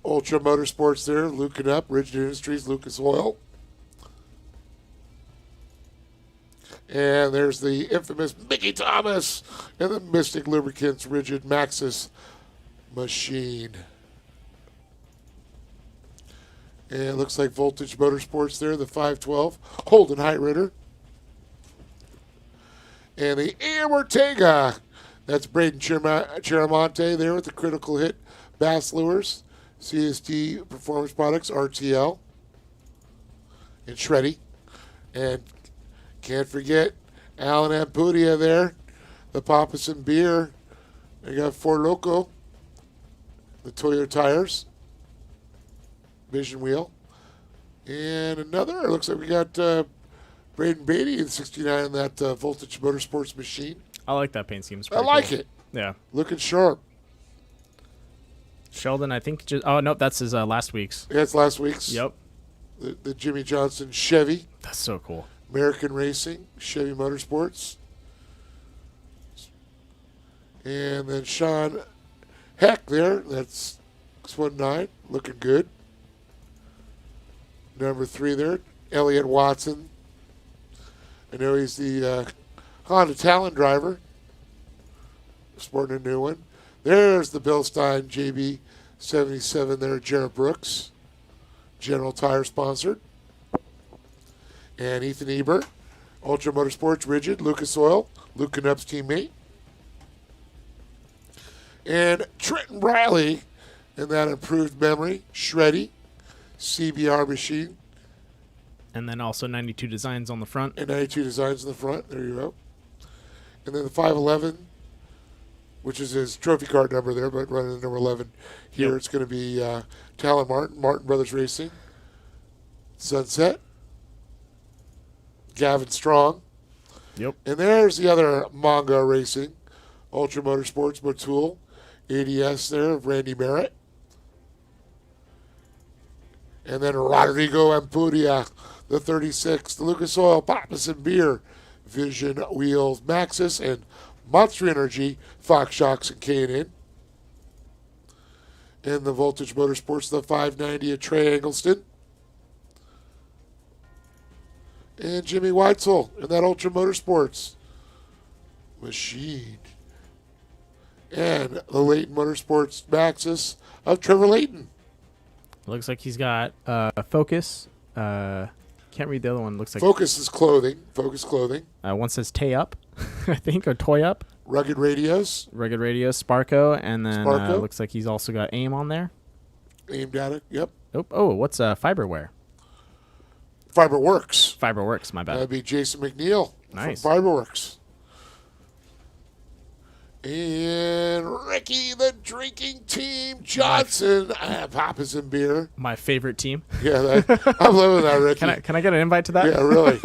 Ultra Motorsports there, Luke Knapp, Rigid Industries, Lucas Oil. And there's the infamous Mickey Thomas and the Mystic Lubricants Rigid Maxxis machine. And it looks like Voltage Motorsports there, the 512 Holden High Rider. And the AM Ortega. That's Braden Chiramonte there with the Critical Hit Bass Lures. CST Performance Products, RTL. And Shreddy. And can't forget Alan Ampudia there. The Papas and Beer. They got Four Loco. The Toyo Tires. Vision Wheel. And another. Looks like we got Braden Beatty in 69 on that Voltage Motorsports machine.
I like that paint scheme. It's
I
pretty
like
cool.
it.
Yeah.
Looking sharp.
Sheldon, I think just. Oh, nope, that's his last week's.
Yeah, it's last week's.
Yep.
The Jimmy Johnson Chevy.
That's so cool.
American Racing, Chevy Motorsports. And then Sean Heck there. That's 619. Looking good. Number 3 there. Elliott Watson. I know he's the Honda Talon driver. Sporting a new one. There's the Bill Stein JB 77 there, Jarrett Brooks. General Tire sponsored. And Ethan Ebert, Ultra Motorsports Rigid, Lucas Oil, Luke Knupp's teammate. And Trenton Briley in that improved memory, Shreddy, CBR machine.
And then also 92 designs on the front.
And 92 designs in the front. There you go. And then the 511, which is his trophy card number there, but running the number 11 here.
Yep.
It's going to be Talon Martin Brothers Racing, Sunset, Gavin Strong.
Yep.
And there's the other Mongo Racing, Ultra Motorsports, Motul, ADS there of Randy Merritt. And then Rodrigo Ampudia, the 36, the Lucas Oil, Pappas and Beer, Vision Wheels, Maxis, and Monster Energy, Fox Shocks, and K&N. And the Voltage Motorsports, the 590 at Trey Eggleston. And Jimmy Weitzel in that Ultra Motorsports machine. And the Leighton Motorsports Maxis of Trevor Leighton.
Looks like he's got Focus. Can't read the other one. Looks like
Focus is clothing. Focus clothing.
One says Tay Up, I think, or Toy Up.
Rugged Radios.
Rugged Radios, Sparco, and then
Sparco.
Looks like he's also got AIM on there.
AIM data. Yep.
Oh, what's Fiberware?
Fiberworks.
Fiberworks, my bad.
That'd be Jason McNeil.
Nice.
From Fiberworks. And Ricky the Drinking Team Johnson. Papas and Beer.
My favorite team.
Yeah, I'm loving that, Ricky.
Can I get an invite to that?
Yeah, really.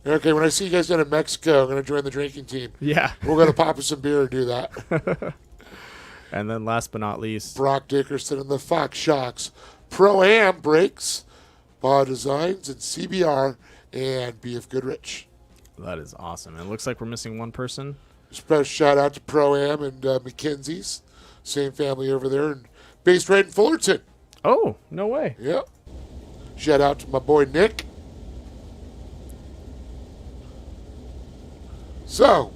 Okay, when I see you guys down in Mexico, I'm going to join the drinking team.
Yeah.
We'll go to Papas and Beer and do that.
And then last but not least,
Brock Dickerson and the Fox Shocks. Pro-Am Brakes, Baugh Designs, and CBR, and BF Goodrich.
that is awesome. It looks like we're missing one person.
Special shout out to Pro-Am and McKenzie's. Same family over there, and based right in Fullerton.
Oh, no way.
Yep. Shout out to my boy Nick. So,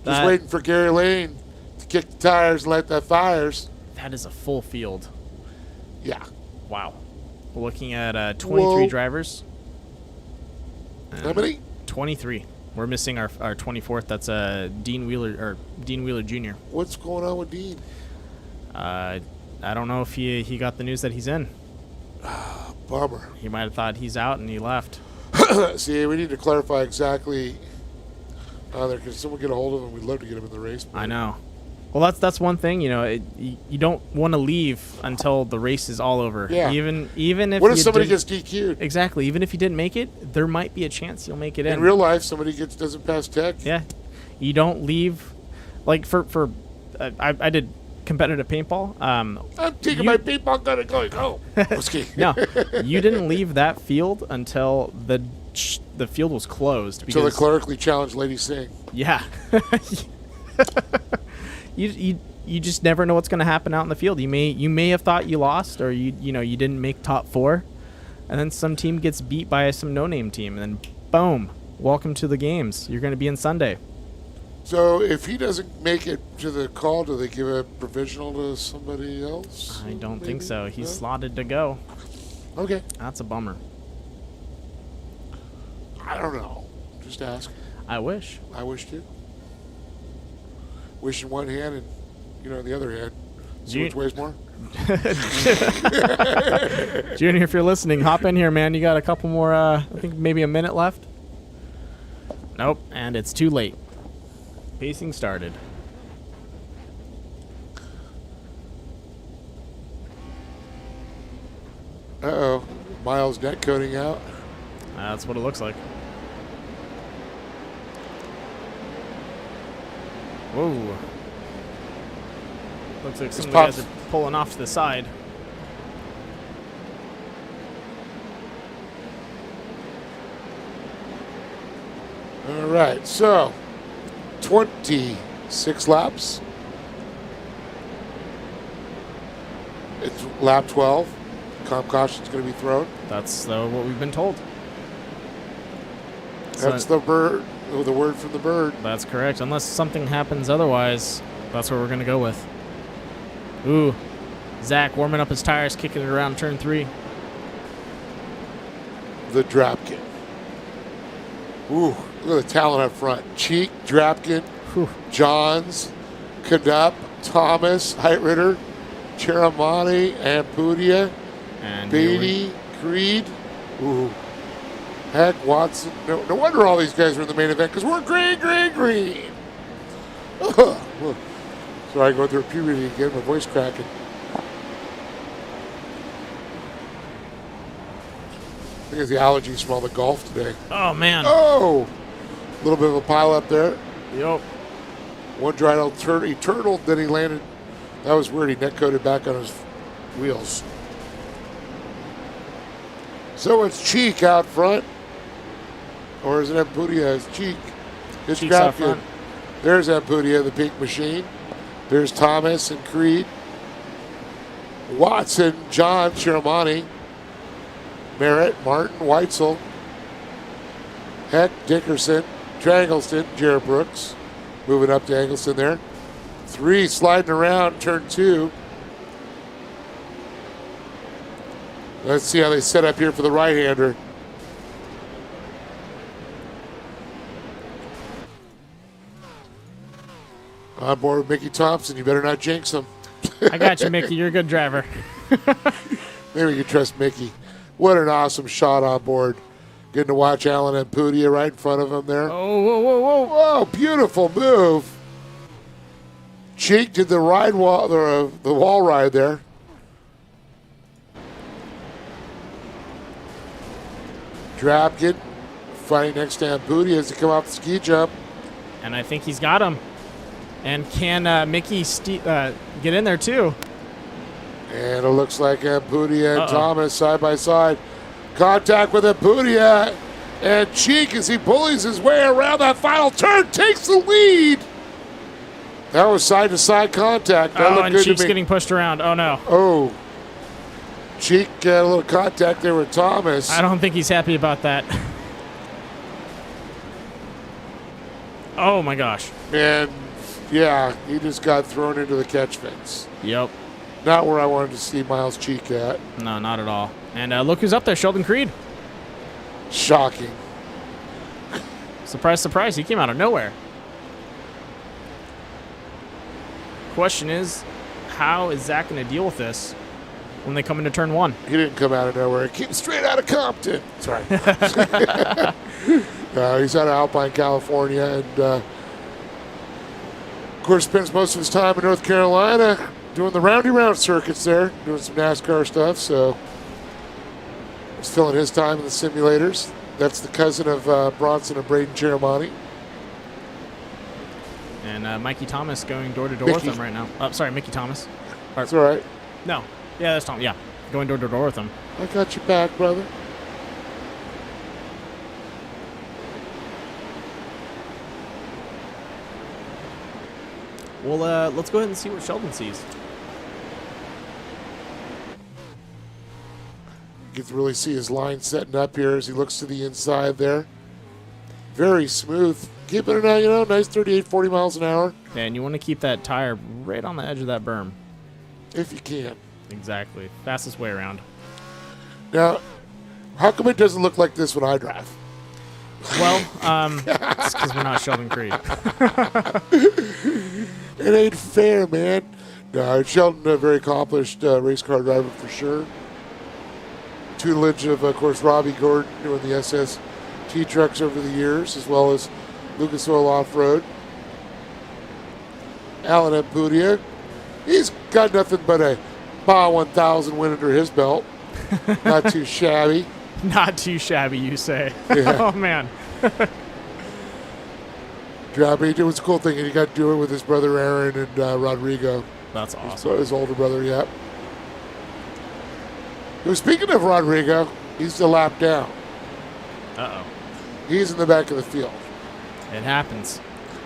just waiting for Gary Lane to kick the tires and light that fires.
That is a full field.
Yeah.
Wow. We're looking at 23
Whoa.
drivers.
How many?
23. We're missing our 24th. That's Dean Wheeler Jr.
What's going on with Dean?
I don't know if he got the news that he's in.
Bummer.
He might have thought he's out and he left.
See, we need to clarify exactly there, because someone get a hold of him. We'd love to get him in the race.
I know. Well, that's one thing. You know, you don't want to leave until the race is all over.
Yeah.
Even if
what if
you
somebody
didn't-
gets DQ'd?
Exactly. Even if you didn't make it, there might be a chance you'll make it in.
In real life, somebody doesn't pass tech.
Yeah. You don't leave. Like for I did competitive paintball.
I'm taking my paintball gun and going home.
No, you didn't leave that field until the field was closed.
Until the
because-
clerically challenged lady sing.
Yeah. You just never know what's going to happen out in the field. You may have thought you lost, or you didn't make top 4, and then some team gets beat by some no-name team, and then boom, welcome to the games. You're going to be in Sunday.
So if he doesn't make it to the call, do they give a provisional to somebody else?
I don't think
maybe?
so. He's
No?
slotted to go.
Okay.
That's a bummer.
I don't know. Just ask.
I wish.
I wish too. Wish in one hand and, the other hand. See which weighs more?
Junior, if you're listening, hop in here, man. You got a couple more, I think maybe a minute left. Nope, and it's too late. Pacing started.
Uh-oh. Miles net coating out.
That's what it looks like. Whoa. Looks like
This
some of the guys
pops-
are pulling off to the side.
All right, so 26 laps. It's lap 12. Comp caution's going to be thrown.
That's what we've been told.
That's the bird. Oh, the word from the bird.
That's correct. Unless something happens otherwise, that's what we're going to go with. Ooh. Zach warming up his tires, kicking it around turn 3.
The Drapkin. Ooh, look at the talent up front. Cheek, Drapkin, Johns, Cadup, Thomas, Heitritter, Cheramani, Ampudia,
and
Beatty, Creed. Ooh. Heck, Watson. No wonder all these guys were in the main event because we're green. Ugh. Sorry, going through puberty again. My voice cracking. I think it's the allergies from all the golf today.
Oh, man.
Oh! A little bit of a pile up there.
Yup.
One dried out turtle. He turtled, then he landed. That was weird. He neck coated back on his wheels. So it's Cheek out front. Or is it Ampudia? It's Cheek. It's
Cheek's out
Drapkin.
front.
There's Ampudia, the pink machine. There's Thomas and Creed. Watson, John, Chiramani, Merritt, Martin, Weitzel, Heck, Dickerson, Trangleston, Jared Brooks. Moving up to Angleston there. 3 sliding around, turn 2. Let's see how they set up here for the right-hander. On board with Mickey Thompson. You better not jinx him.
I got you, Mickey. You're a good driver.
Maybe you can trust Mickey. What an awesome shot on board. Getting to watch Alan Ampudia right in front of him there.
Oh, whoa.
Whoa, beautiful move. Cheek did the ride wall, the wall ride there. Drapkin fighting next to Ampudia as he come off the ski jump.
And I think he's got him. And can Mickey get in there too?
And it looks like Ampudia and Thomas side by side. Contact with Ampudia. And Cheek, as he bullies his way around that final turn, takes the lead. That was side-to-side contact. That looked
and
good
Cheek's
to me.
getting pushed around. Oh, no.
Oh. Cheek got a little contact there with Thomas.
I don't think he's happy about that. Oh, my gosh.
And, yeah, he just got thrown into the catch fence.
Yep.
Not where I wanted to see Miles Cheek at.
No, not at all. And look who's up there, Sheldon Creed.
Shocking.
Surprise, surprise. He came out of nowhere. Question is, how is Zach going to deal with this when they come into turn 1?
He didn't come out of nowhere. He came straight out of Compton. Sorry. He's out of Alpine, California, and of course spends most of his time in North Carolina doing the round circuits there, doing some NASCAR stuff. So he's filling his time in the simulators. That's the cousin of Bronson and Braden Cheramani.
And Mikey Thomas going door to door with him right now. Oh, sorry, Mickey Thomas.
That's all right.
No. Yeah, that's Tom. Yeah. Going door to door with him.
I got your back, brother.
Well, let's go ahead and see what Sheldon sees.
You can really see his line setting up here as he looks to the inside there. Very smooth. Keeping it out, nice 38, 40 miles an hour.
And you want to keep that tire right on the edge of that berm.
If you can.
Exactly. Fastest way around.
Now, how come it doesn't look like this when I drive?
Well, it's because we're not Sheldon Creed.
It ain't fair, man. No, Sheldon, a very accomplished race car driver for sure. Tutelage of course, Robbie Gordon doing the SST trucks over the years, as well as Lucas Oil Off-Road. Alan Ampudia, he's got nothing but a Baja 1000 win under his belt. Not too shabby.
Not too shabby, you say.
Yeah.
Oh, man.
It was a cool thing, and he got to do it with his brother Aaron and Rodrigo.
That's awesome.
His older brother, yeah. Speaking of Rodrigo, he's a lap down.
Uh-oh.
He's in the back of the field.
It happens.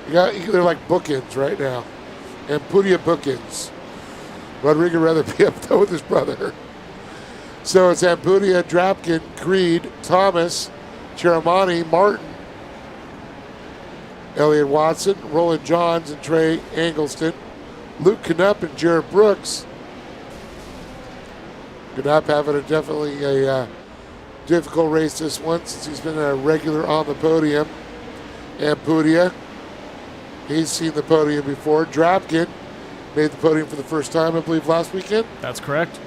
They're like bookends right now. And Pudia bookends. Rodrigo rather be up there with his brother. So it's Ampudia, Drapkin, Creed, Thomas, Cheramani, Martin, Elliott Watson, Roland Johns, and Trey Angleston, Luke Knupp, and Jared Brooks. Knupp having definitely a difficult race this one since he's been a regular on the podium. Ampudia, he's seen the podium before. Drapkin made the podium for the first time, I believe, last weekend.
That's correct.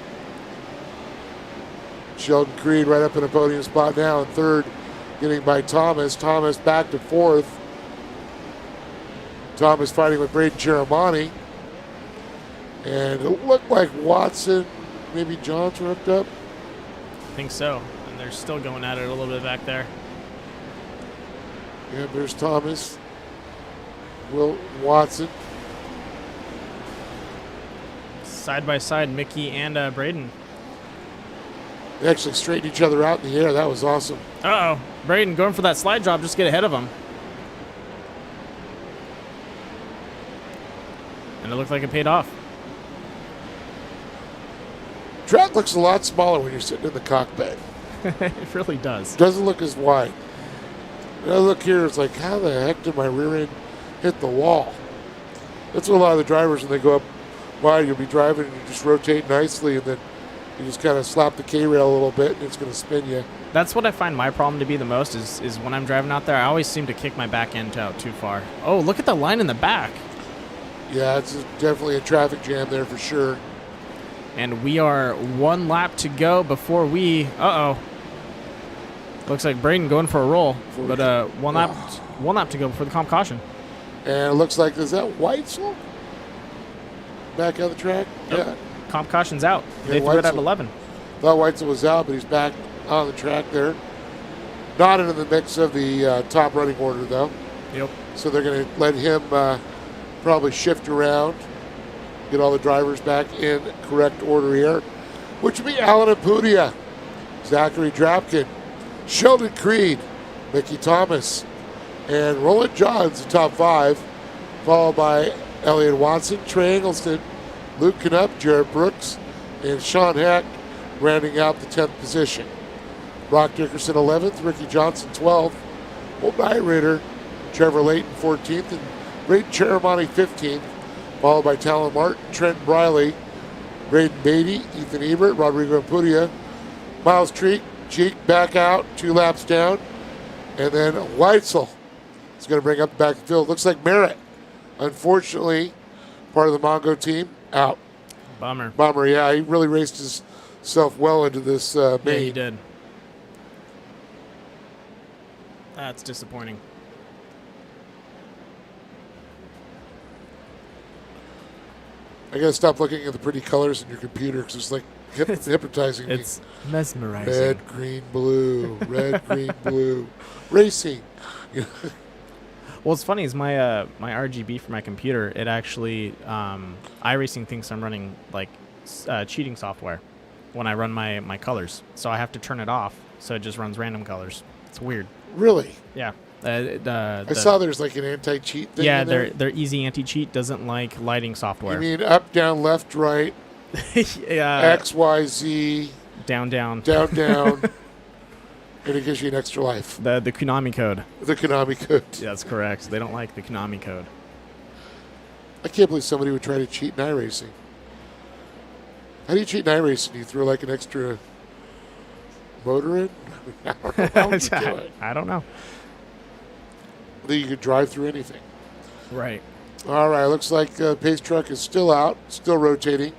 Sheldon Creed right up in a podium spot now in third, getting by Thomas. Thomas back to fourth. Thomas fighting with Braden Cheramani. And it looked like Watson, maybe Johns were hooked up.
I think so. And they're still going at it a little bit back there.
Yeah, there's Thomas. Will Watson.
Side by side, Mickey and Braden.
They actually straightened each other out in the air. That was awesome.
Uh-oh. Braden going for that slide drop just to get ahead of him. And it looked like it paid off.
Track looks a lot smaller when you're sitting in the cockpit.
It really does.
Doesn't look as wide. And I look here, it's like, how the heck did my rear end hit the wall? That's what a lot of the drivers, when they go up wide, you'll be driving and you just rotate nicely, and then you just kind of slap the K-rail a little bit, and it's going to spin you.
That's what I find my problem to be the most is when I'm driving out there, I always seem to kick my back end out too far. Oh, look at the line in the back.
Yeah, it's definitely a traffic jam there for sure.
And we are one lap to go before we... Uh-oh. Looks like Braden going for a roll. But one lap to go before the comp caution.
And it looks like, is that Weitzel? Back on the track?
Yep.
Yeah.
Comp caution's out.
Yeah,
They threw it at
Weitzel.
11.
Thought Weitzel was out, but he's back on the track there. Not into the mix of the top running order, though.
Yep.
So they're going to let him probably shift around, get all the drivers back in correct order here, which would be Alan Ampudia, Zachary Drapkin, Sheldon Creed, Mickey Thomas, and Roland Johns, the top five, followed by Elliott Watson, Trey Angleston, Luke Knupp, Jared Brooks, and Sean Heck rounding out the 10th position. Brock Dickerson 11th, Ricky Johnson 12th, Old Night Ritter, Trevor Layton 14th, and Braden Cheramani 15th, followed by Talon Martin, Trent Briley, Braden Beatty, Ethan Ebert, Rodrigo Ampudia, Miles Cheek back out, 2 laps down, and then Weitzel is going to bring up the back of the field. Looks like Merritt, unfortunately, part of the Mongo team, out. Bummer, yeah. He really raced himself well into this main.
Yeah, he did. That's disappointing.
I got to stop looking at the pretty colors in your computer because it's like hypnotizing me.
It's mesmerizing.
Red, green, blue. Red, green, blue. Racing.
What's funny is my my RGB for my computer, it actually, iRacing thinks I'm running like cheating software when I run my colors. So I have to turn it off so it just runs random colors. It's weird.
Really?
Yeah.
I saw there's like an anti-cheat thing.
Yeah,
in there.
their easy anti-cheat doesn't like lighting software.
You mean up, down, left, right, X, Y, Z,
down,
and it gives you an extra life.
The Konami code.
The Konami code.
Yeah, that's correct. They don't like the Konami code.
I can't believe somebody would try to cheat in iRacing. How do you cheat in iRacing? You throw like an extra motor in? I don't know how you do it.
I don't know.
Then you could drive through anything.
Right.
All right, looks like the pace truck is still out, still rotating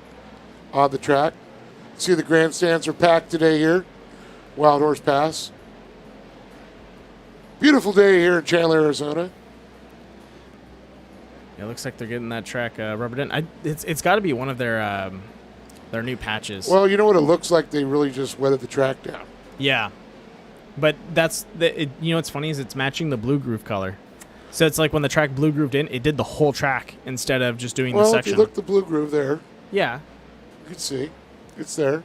on the track. See the grandstands are packed today here. Wild Horse Pass. Beautiful day here in Chandler, Arizona.
Yeah, it looks like they're getting that track rubbered in. It's got to be one of their new patches.
Well, you know what it looks like? They really just wetted the track down.
Yeah. But that's you know what's funny is it's matching the blue groove color. So it's like when the track blue grooved in, it did the whole track instead of just doing the
Well, if
section.
you look at the blue groove there,
Yeah.
you can see it's there.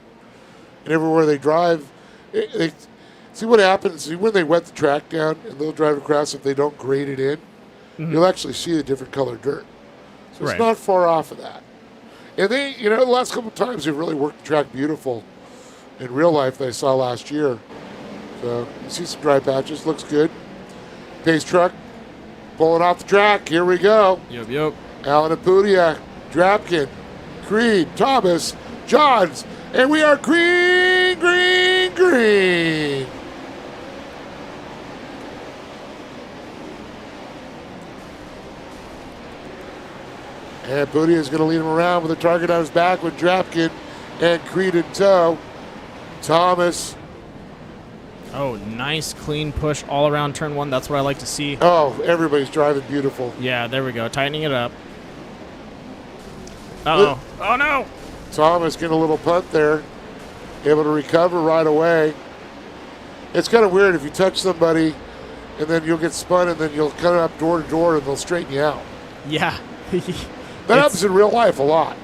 And everywhere they drive, they see what happens. See when they wet the track down and they'll drive across, if they don't grade it in, you'll actually see the different colored dirt. So it's
Right.
not far off of that. And they, the last couple of times they've really worked the track beautiful in real life that I saw last year. So you see some dry patches, looks good. Pace truck pulling off the track. Here we go.
Yep.
Alan Apudia, Drapkin, Creed, Thomas, Johns, and we are green. And Apudia is going to lead him around with a target on his back with Drapkin and Creed in tow. Thomas.
Oh, nice clean push all around turn 1. That's what I like to see.
Oh, everybody's driving beautiful.
Yeah, there we go. Tightening it up. Uh-oh. Oh, no.
Thomas getting a little punt there. Able to recover right away. It's kind of weird if you touch somebody and then you'll get spun and then you'll cut up door to door and they'll straighten you out.
Yeah.
That happens in real life a lot.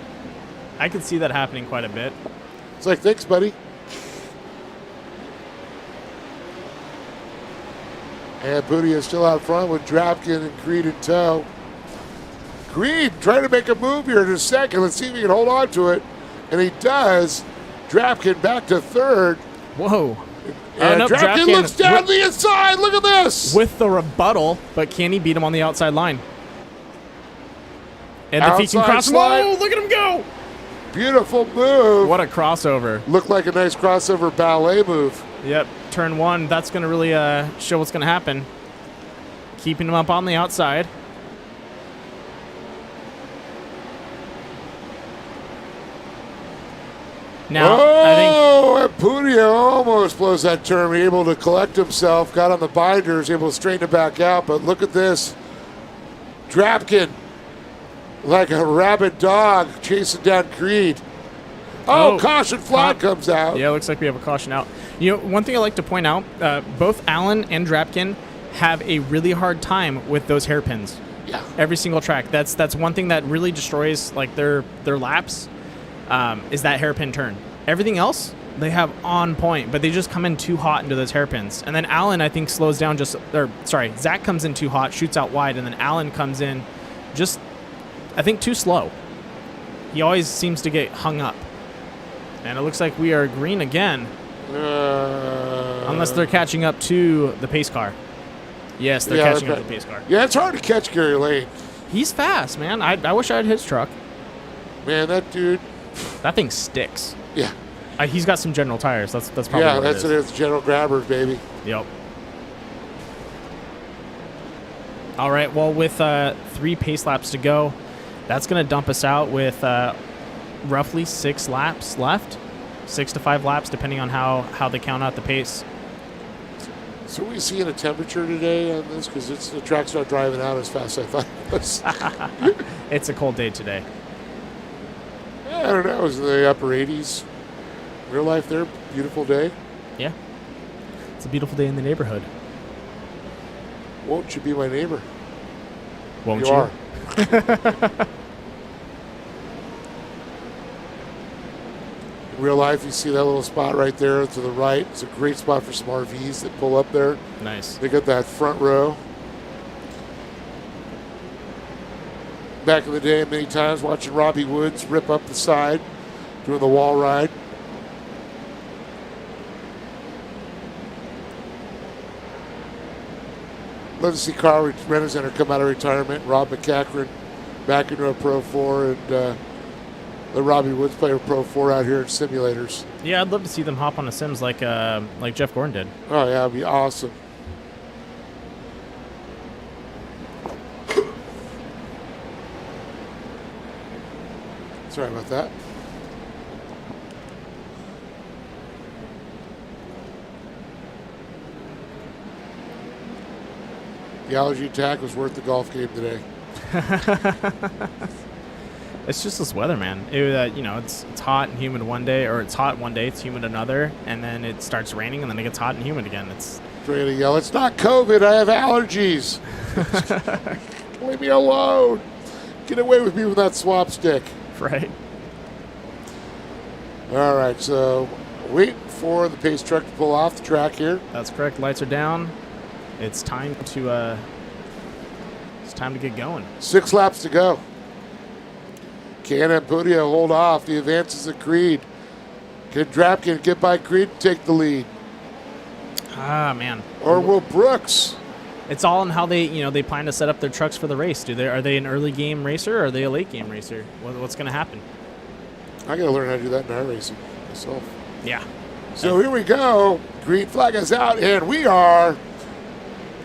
I can see that happening quite a bit.
It's like, thanks, buddy. And Booty is still out front with Drapkin and Creed in tow. Creed trying to make a move here in a second. Let's see if he can hold on to it. And he does. Drapkin back to third.
Whoa.
And Drapkin looks down the inside. Look at this.
With the rebuttal, but can he beat him on the outside line? And if he can cross him, oh, look at him go.
Beautiful move.
What a crossover.
Looked like a nice crossover ballet move.
Yep, turn 1. That's going to really show what's going to happen. Keeping him up on the outside. Now, I think
Apudia almost blows that turn. Able to collect himself. Got on the binders. Able to straighten it back out. But look at this. Drapkin, like a rabid dog, chasing down Creed. Oh, caution flag comes out.
Yeah, looks like we have a caution out. One thing I like to point out, both Allen and Drapkin have a really hard time with those hairpins.
Yeah.
Every single track. That's one thing that really destroys like their laps, is that hairpin turn. Everything else, they have on point, but they just come in too hot into those hairpins. And then Allen, I think, slows down Zach comes in too hot, shoots out wide, and then Allen comes in just, I think, too slow. He always seems to get hung up. And it looks like we are green again. Unless they're catching up to the pace car. Yes, they're catching up to the pace car.
Yeah, it's hard to catch Gary Lane.
He's fast, man. I wish I had his truck.
Man, that dude.
That thing sticks.
Yeah.
He's got some General tires. That's probably
yeah,
what
that's
it is.
It's General Grabbers, baby.
Yep. All right, well, with 3 pace laps to go, that's going to dump us out with roughly 6 laps left. 6 to 5 laps, depending on how they count out the pace.
So are we seeing a temperature today on this? Because the track's not driving out as fast as I thought it was.
It's a cold day today.
Yeah, I don't know. It was in the upper 80s. Real life there, beautiful day.
Yeah. It's a beautiful day in the neighborhood.
Won't you be my neighbor?
Won't you?
You are. In real life, you see that little spot right there to the right. It's a great spot for some RVs that pull up there.
Nice.
They got that front row. Back in the day, many times watching Robbie Woods rip up the side, doing the wall ride. Love to see Carl Renner come out of retirement. Rob McCachran back into a Pro 4 and let Robbie Woods play a Pro 4 out here in simulators.
Yeah, I'd love to see them hop on the sims like Jeff Gordon did.
Oh, yeah, it'd be awesome. Sorry about that. The allergy attack was worth the golf game today.
It's just this weather, man. It's hot and humid one day, or it's hot one day, it's humid another, and then it starts raining, and then it gets hot and humid again. It's
trying to yell, it's not COVID, I have allergies. Leave me alone. Get away with me with that swap stick.
Right.
All right, so waiting for the pace truck to pull off the track here.
That's correct. Lights are down. It's time to get going.
6 laps to go. Can Ampudia hold off the advances of Creed? Can Drapkin get by Creed and take the lead?
Ah, man.
Or will Brooks?
It's all in how they plan to set up their trucks for the race. Are they an early game racer or are they a late game racer? What's going to happen?
I got to learn how to do that in iRacing myself.
Yeah.
So here we go. Green flag is out, and we are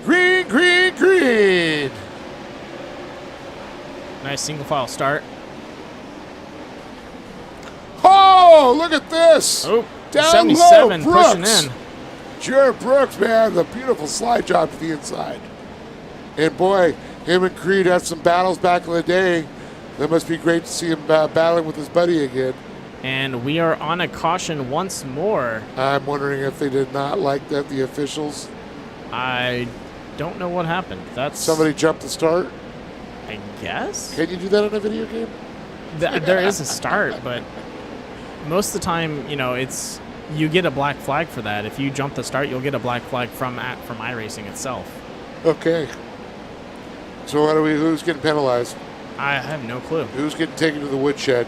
green, green, green.
Nice single file start.
Oh, look at this.
Oh,
down
77
low, Brooks.
pushing in.
Jared Brooks, man, the beautiful slide job to the inside. And boy, him and Creed had some battles back in the day. That must be great to see him battling with his buddy again.
And we are on a caution once more.
I'm wondering if they did not like that, the officials.
I don't know what happened.
Somebody jumped the start?
I guess?
Can you do that in a video game?
There is a start, but most of the time, you get a black flag for that. If you jump the start, you'll get a black flag from iRacing itself.
Okay. So who's getting penalized?
I have no clue.
Who's getting taken to the woodshed?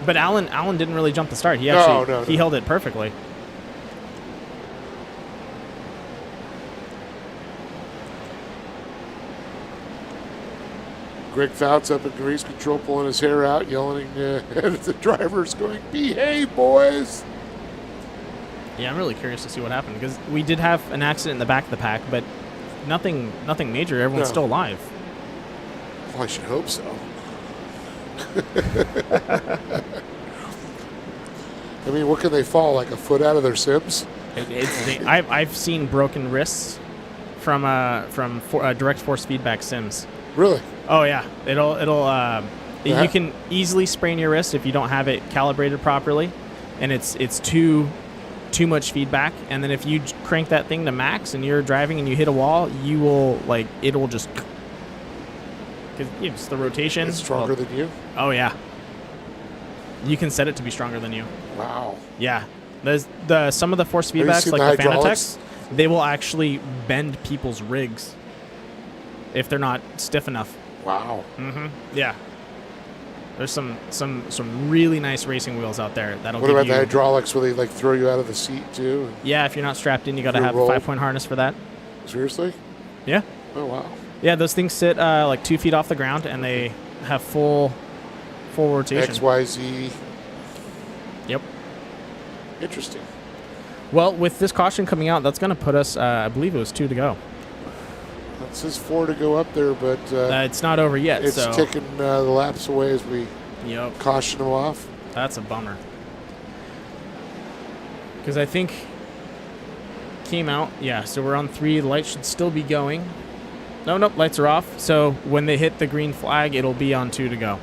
But Alan didn't really jump the start. He held it perfectly.
Greg Fouts up in race control, pulling his hair out, yelling at the drivers, going, "Behave, boys!"
Yeah, I'm really curious to see what happened because we did have an accident in the back of the pack, but nothing major. Everyone's still alive.
Well, I should hope so. I mean, what can they fall, like a foot out of their sims?
I've seen broken wrists from direct force feedback sims.
Really?
Oh yeah, you can easily sprain your wrist if you don't have it calibrated properly, and it's too much feedback. And then if you crank that thing to max and you're driving and you hit a wall, it'll just because it's the rotation.
It's stronger than you.
Oh yeah. You can set it to be stronger than you.
Wow.
Yeah. There's some of the force feedbacks, like the Fanatec's, they will actually bend people's rigs if they're not stiff enough.
Wow.
Mm-hmm. Yeah. There's some really nice racing wheels out there that'll.
What
give
about
you,
the hydraulics where they throw you out of the seat too?
Yeah, if you're not strapped in, you got to have a 5-point harness for that.
Seriously?
Yeah.
Oh wow.
Yeah, those things sit like 2 feet off the ground, and they have full rotation.
XYZ.
Yep.
Interesting.
Well, with this caution coming out, that's going to put us, I believe it was 2 to go.
It says 4 to go up there, but
it's not over yet.
It's ticking the laps away as we caution them off.
That's a bummer. Because I think came out, yeah, so we're on 3. The lights should still be going. Nope, lights are off. So when they hit the green flag, it'll be on 2 to go.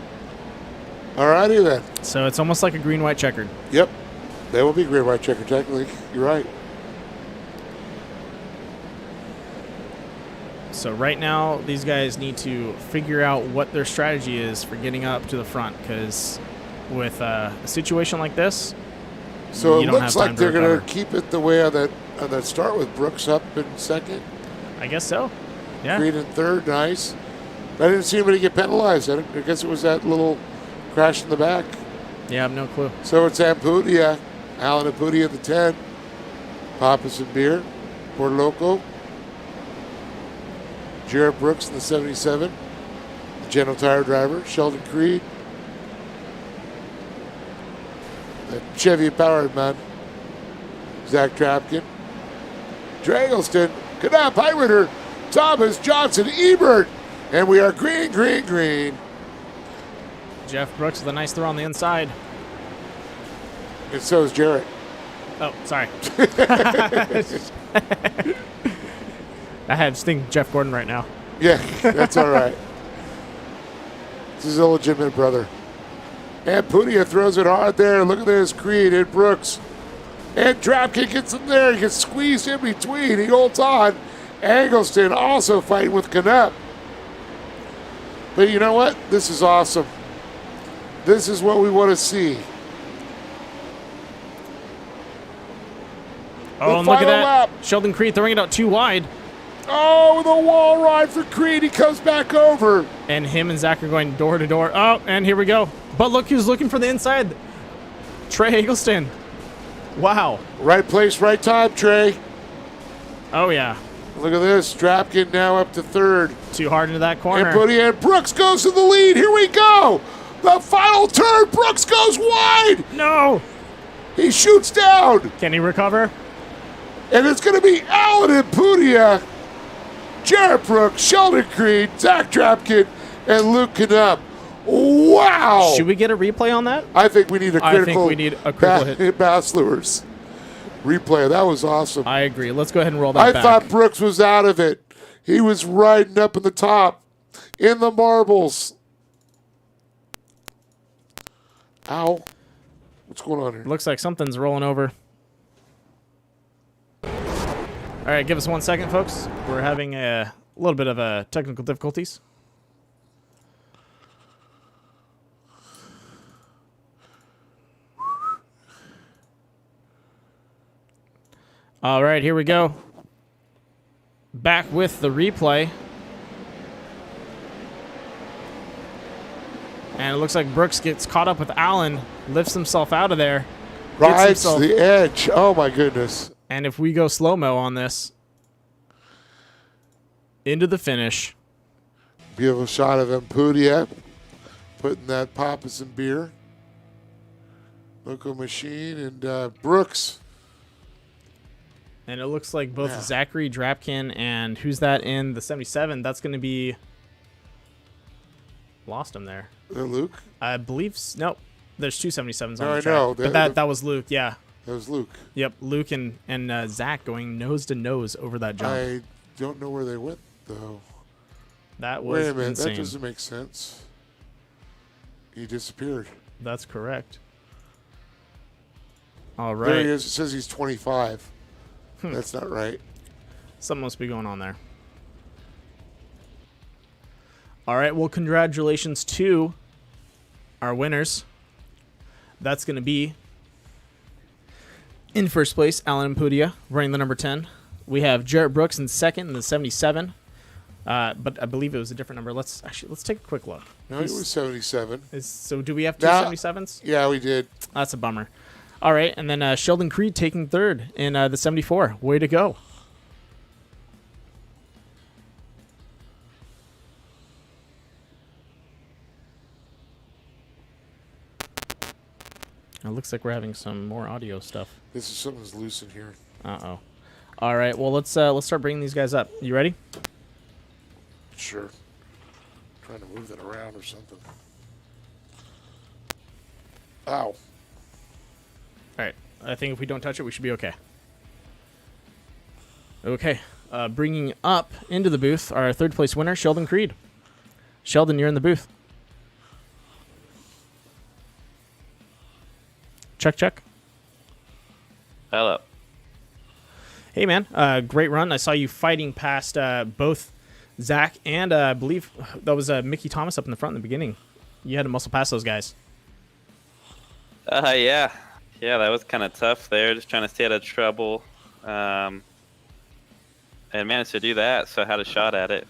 Alrighty then.
So it's almost like a green-white checkered.
Yep. They will be green-white checkered, technically. You're right.
So right now, these guys need to figure out what their strategy is for getting up to the front, because with a situation like this,
so
you
it
don't
looks
have time
like they're
to
going
recover.
to keep it the way on that start with Brooks up in second.
I guess so. Yeah.
Creed in third, nice. I didn't see anybody get penalized. I guess it was that little crash in the back.
Yeah, I have no clue.
So it's Ampudia, Alan Ampudia, the 10. Papas and Beer, Puerto Loco. Jared Brooks in the 77. The General Tire driver, Sheldon Creed. The Chevy powered man, Zach Trapkin. Dragelston, Knapp, Highrider, Thomas, Johnson, Ebert. And we are green, green, green.
Jeff Brooks with a nice throw on the inside.
And so is Jarrett.
Oh, sorry. I have sting Jeff Gordon right now.
Yeah, that's all right. This is a legitimate brother. And Pudia throws it hard there. Look at this, Creed and Brooks. And Dropkick gets in there. He gets squeezed in between. He holds on. Eggleston also fighting with Canup. But you know what? This is awesome. This is what we want to see.
Oh, and look at that. Sheldon Creed throwing it out too wide.
Oh, the wall ride for Creed. He comes back over.
And him and Zach are going door to door. Oh, and here we go. But look who's looking for the inside. Trey Eggleston. Wow.
Right place, right time, Trey.
Oh, yeah.
Look at this. Drapkin now up to third.
Too hard into that corner.
And Brooks goes to the lead. Here we go. The final turn. Brooks goes wide.
No.
He shoots down.
Can he recover?
And it's going to be Alan and Pudia, Jarrett Brooks, Sheldon Creed, Zach Drapkin, and Luke Canup. Wow.
Should we get a replay on that?
I think we need a critical,
I think we need a critical hit.
Bass Lures replay. That was awesome.
I agree. Let's go ahead and roll that back.
I thought Brooks was out of it. He was riding up in the top, in the marbles. Ow. What's going on here?
Looks like something's rolling over. All right, give us 1 second, folks. We're having a little bit of technical difficulties. All right, here we go. Back with the replay. And it looks like Brooks gets caught up with Allen, lifts himself out of there.
Rides the edge. Oh, my goodness.
And if we go slow-mo on this, into the finish.
Beautiful shot of Empudia putting that Papas in beer. Local Machine and Brooks.
And it looks like both Zachary Drapkin and who's that in the 77? That's going to be... Lost him there.
Luke?
I believe... Nope. There's two 77s on
I
the track.
know.
But that was Luke, yeah.
That was Luke.
Yep, Luke and Zach going nose to nose over that jump.
I don't know where they went, though.
That was
Wait a minute.
insane.
That doesn't make sense. He disappeared.
That's correct. All right.
There he is. It says he's 25. That's not right.
Something must be going on there. All right. Well, congratulations to our winners. That's going to be in first place, Alan Impudia, running the number 10. We have Jarrett Brooks in second in the 77. But I believe it was a different number. Let's take a quick look.
No, it was 77.
So do we have two 77s?
Yeah, we did.
That's a bummer. All right, and then Sheldon Creed taking third in the 74. Way to go. It looks like we're having some more audio stuff.
This is something's loose in here.
Uh-oh. All right, well, let's start bringing these guys up. You ready?
Sure. Trying to move that around or something. Ow.
All right. I think if we don't touch it, we should be okay. Okay. Bringing up into the booth our third place winner, Sheldon Creed. Sheldon, you're in the booth. Check, check.
Hello.
Hey, man. Great run. I saw you fighting past both Zach and I believe that was Mickey Thomas up in the front in the beginning. You had to muscle past those guys.
Yeah. Yeah, that was kind of tough there, just trying to stay out of trouble. And managed to do that, so I had a shot at it.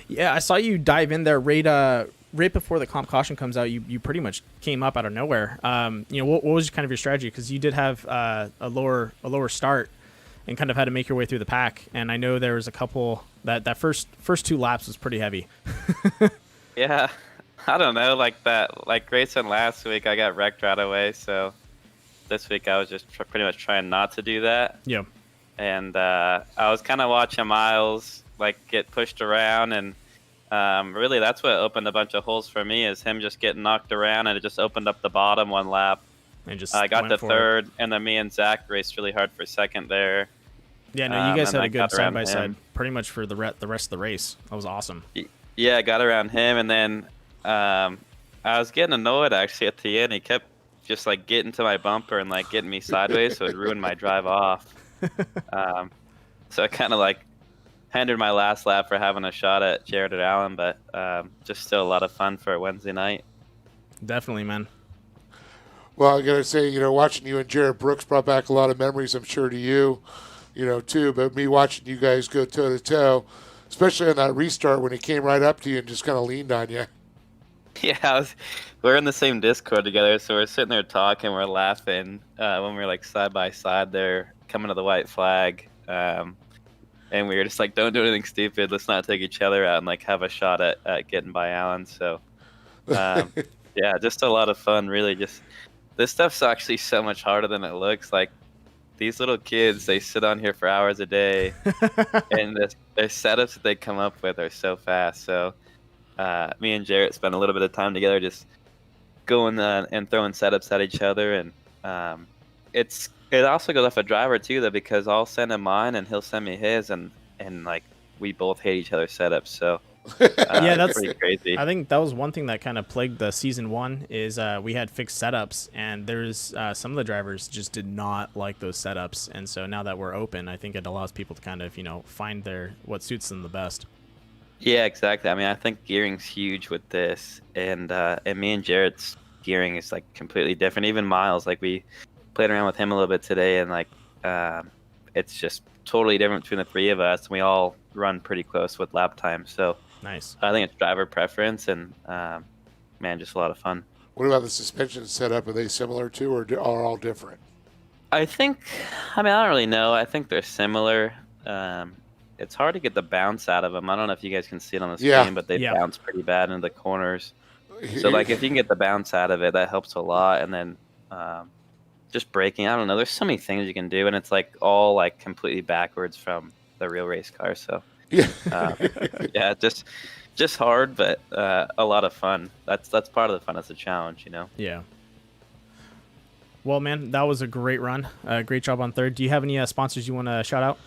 Yeah, I saw you dive in there right before the comp caution comes out. You pretty much came up out of nowhere. What was kind of your strategy? Because you did have a lower start and kind of had to make your way through the pack. And I know there was a couple that first two laps was pretty heavy.
Yeah, I don't know, like Grayson last week, I got wrecked right away. So this week I was just pretty much trying not to do that.
Yeah.
And I was kind of watching Miles get pushed around, and really that's what opened a bunch of holes for me, is him just getting knocked around, and it just opened up the bottom one lap.
And just
I got to third, and then me and Zach raced really hard for second there.
Yeah, no, you guys had a good side by side, pretty much for the rest of the race. That was awesome.
Yeah, I got around him, and then I was getting annoyed actually at the end. He kept just getting to my bumper and getting me sideways, so it ruined my drive off. So I kind of hindered my last lap for having a shot at Jared or Allen, but just still a lot of fun for a Wednesday night.
Definitely, man.
Well, I gotta say, watching you and Jared Brooks brought back a lot of memories, I'm sure, to you, too. But me watching you guys go toe to toe, especially on that restart when he came right up to you and just kind of leaned on you.
Yeah, we're in the same Discord together, so we're sitting there talking, we're laughing when we're like side by side there, coming to the white flag, and we were just like, don't do anything stupid, let's not take each other out and like have a shot at getting by Allen. So yeah, just a lot of fun, really. Just this stuff's actually so much harder than it looks. Like these little kids, they sit on here for hours a day, and the setups that they come up with are so fast. So me and Jarrett spent a little bit of time together just going and throwing setups at each other, and it also goes off a driver too, though, because I'll send him mine and he'll send me his, and like we both hate each other's setups. So
yeah, that's
pretty crazy.
I think that was one thing that kind of plagued the season 1 is we had fixed setups, and there's some of the drivers just did not like those setups, and so now that we're open, I think it allows people to kind of find what suits them the best.
Yeah, exactly. I mean, I think gearing's huge with this, and me and Jarrett's gearing is like completely different. Even Miles, like we played around with him a little bit today, and like it's just totally different between the three of us. We all run pretty close with lap time, so
nice.
I think it's driver preference, and man, just a lot of fun.
What about the suspension setup? Are they similar too, or are all different?
I think, I don't really know. I think they're similar. It's hard to get the bounce out of them. I don't know if you guys can see it on the screen, but they bounce pretty bad into the corners. So like if you can get the bounce out of it, that helps a lot. And then just braking, I don't know. There's so many things you can do, and it's like all like completely backwards from the real race car. So yeah, just hard, but a lot of fun. That's part of the fun. It's a challenge,
Yeah. Well, man, that was a great run. Great job on third. Do you have any sponsors you want to shout out?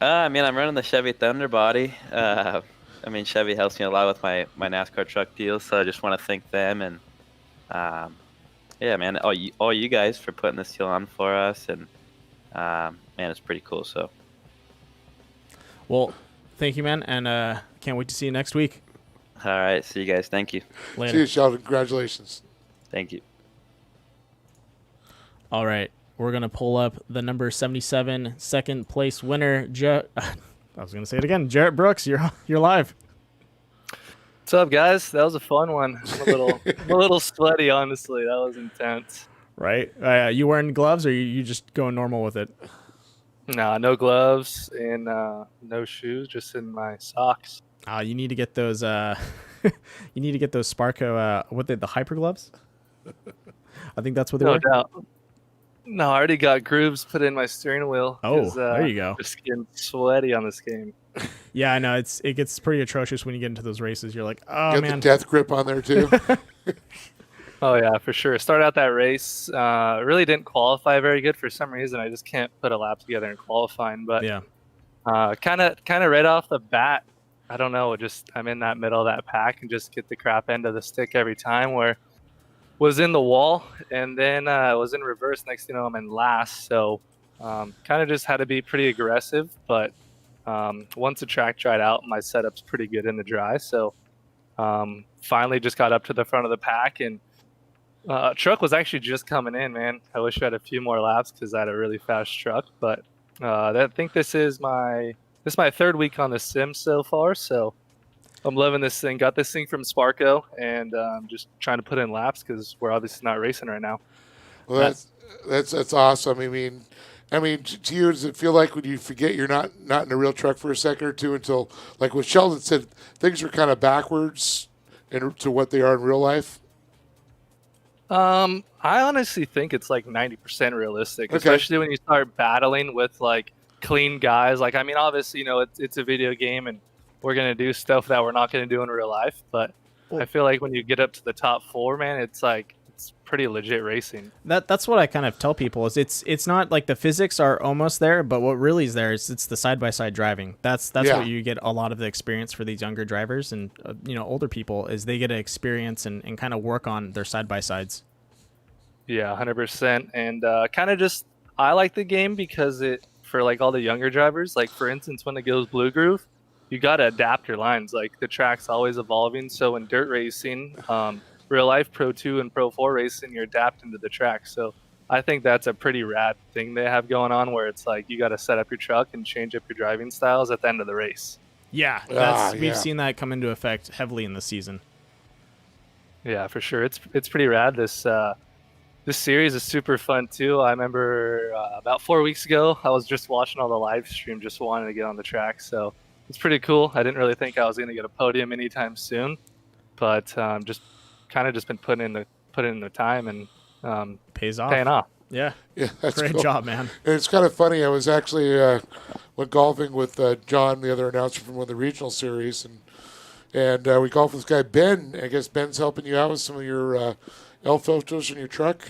I'm running the Chevy Thunder body. Chevy helps me a lot with my NASCAR truck deals, so I just want to thank them, and yeah, man, all you guys for putting this deal on for us, and man, it's pretty cool. So,
well, thank you, man, and can't wait to see you next week.
All right, see you guys. Thank you.
Later.
See you, Sheldon. Congratulations.
Thank you.
All right. We're going to pull up the number 77 second place winner. I was going to say it again. Jarrett Brooks, you're live.
What's up, guys? That was a fun one. I'm a little sweaty, honestly. That was intense.
Right? You wearing gloves, or you just going normal with it?
Nah, no gloves and no shoes, just in my socks.
You need to get those you need to get those Sparco the hyper gloves? I think that's what they were.
No doubt. No, I already got grooves put in my steering wheel.
Oh, there you go.
Just getting sweaty on this game.
Yeah, I know. It gets pretty atrocious when you get into those races. You're like, oh,
Got
man.
the death grip on there, too.
Oh, yeah, for sure. Started out that race. Really didn't qualify very good for some reason. I just can't put a lap together in qualifying. But
yeah,
kind of right off the bat, I don't know. I'm in that middle of that pack and just get the crap end of the stick every time, where was in the wall, and then was in reverse. Next thing you know, I'm in last. So kind of just had to be pretty aggressive. But once the track dried out, my setup's pretty good in the dry. So finally just got up to the front of the pack, and truck was actually just coming in, man. I wish I had a few more laps because I had a really fast truck. But I think this is my third week on the sim so far. So I'm loving this thing. Got this thing from Sparco, and just trying to put in laps because we're obviously not racing right now.
Well, that's awesome. I mean, to you, does it feel like when you forget you're not in a real truck for a second or two until, like what Sheldon said, things are kind of backwards to what they are in real life?
I honestly think it's like 90% realistic, especially when you start battling with like clean guys. Like, obviously, it's a video game, and we're going to do stuff that we're not going to do in real life. But I feel like when you get up to the top four, man, it's pretty legit racing.
That's what I kind of tell people is it's not like the physics are almost there, but what really is there is it's the side-by-side driving. That's what you get a lot of the experience for these younger drivers and older people is they get to experience and kind of work on their side-by-sides.
Yeah, 100%. And kind of just I like the game because it for like all the younger drivers. Like for instance, when it goes blue groove, you got to adapt your lines. Like the track's always evolving. So in dirt racing, real life Pro 2 and Pro 4 racing, you're adapting to the track. So I think that's a pretty rad thing they have going on, where it's like you got to set up your truck and change up your driving styles at the end of the race.
Yeah, we've seen that come into effect heavily in the season.
Yeah, for sure. It's pretty rad. This series is super fun too. I remember about 4 weeks ago, I was just watching all the live stream, just wanting to get on the track. So it's pretty cool. I didn't really think I was going to get a podium anytime soon, but just been putting in the time, and
pays off.
Paying off.
Yeah,
that's
great
cool.
job, man.
And it's kind of funny. I was actually went golfing with John, the other announcer from one of the regional series, and we golfed with this guy Ben. I guess Ben's helping you out with some of your L photos in your truck.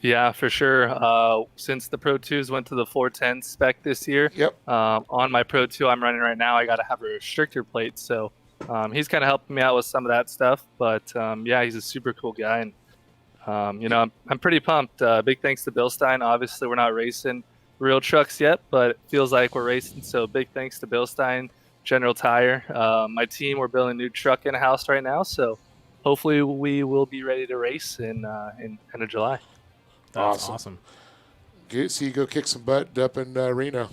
Yeah, for sure. Since the Pro 2s went to the 410 spec this year,
yep.
On my Pro 2 I'm running right now, I got to have a restrictor plate. So he's kind of helping me out with some of that stuff. But yeah, he's a super cool guy. And, I'm pretty pumped. Big thanks to Bill Stein. Obviously, we're not racing real trucks yet, but it feels like we're racing. So big thanks to Bill Stein, General Tire. My team, we're building a new truck in-house right now. So hopefully we will be ready to race in end of July.
That's awesome.
See you go kick some butt up in Reno.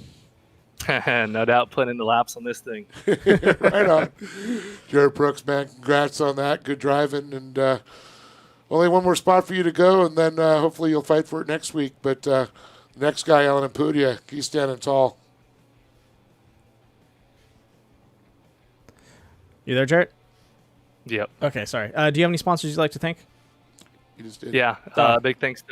No doubt putting in the laps on this thing.
Right on. Jared Brooks, man, congrats on that. Good driving. And only one more spot for you to go, and then hopefully you'll fight for it next week. But the next guy, Alan Impudia, he's standing tall.
You there, Jared?
Yep.
Okay, sorry. Do you have any sponsors you'd like to thank?
You just did.
Yeah. Big thanks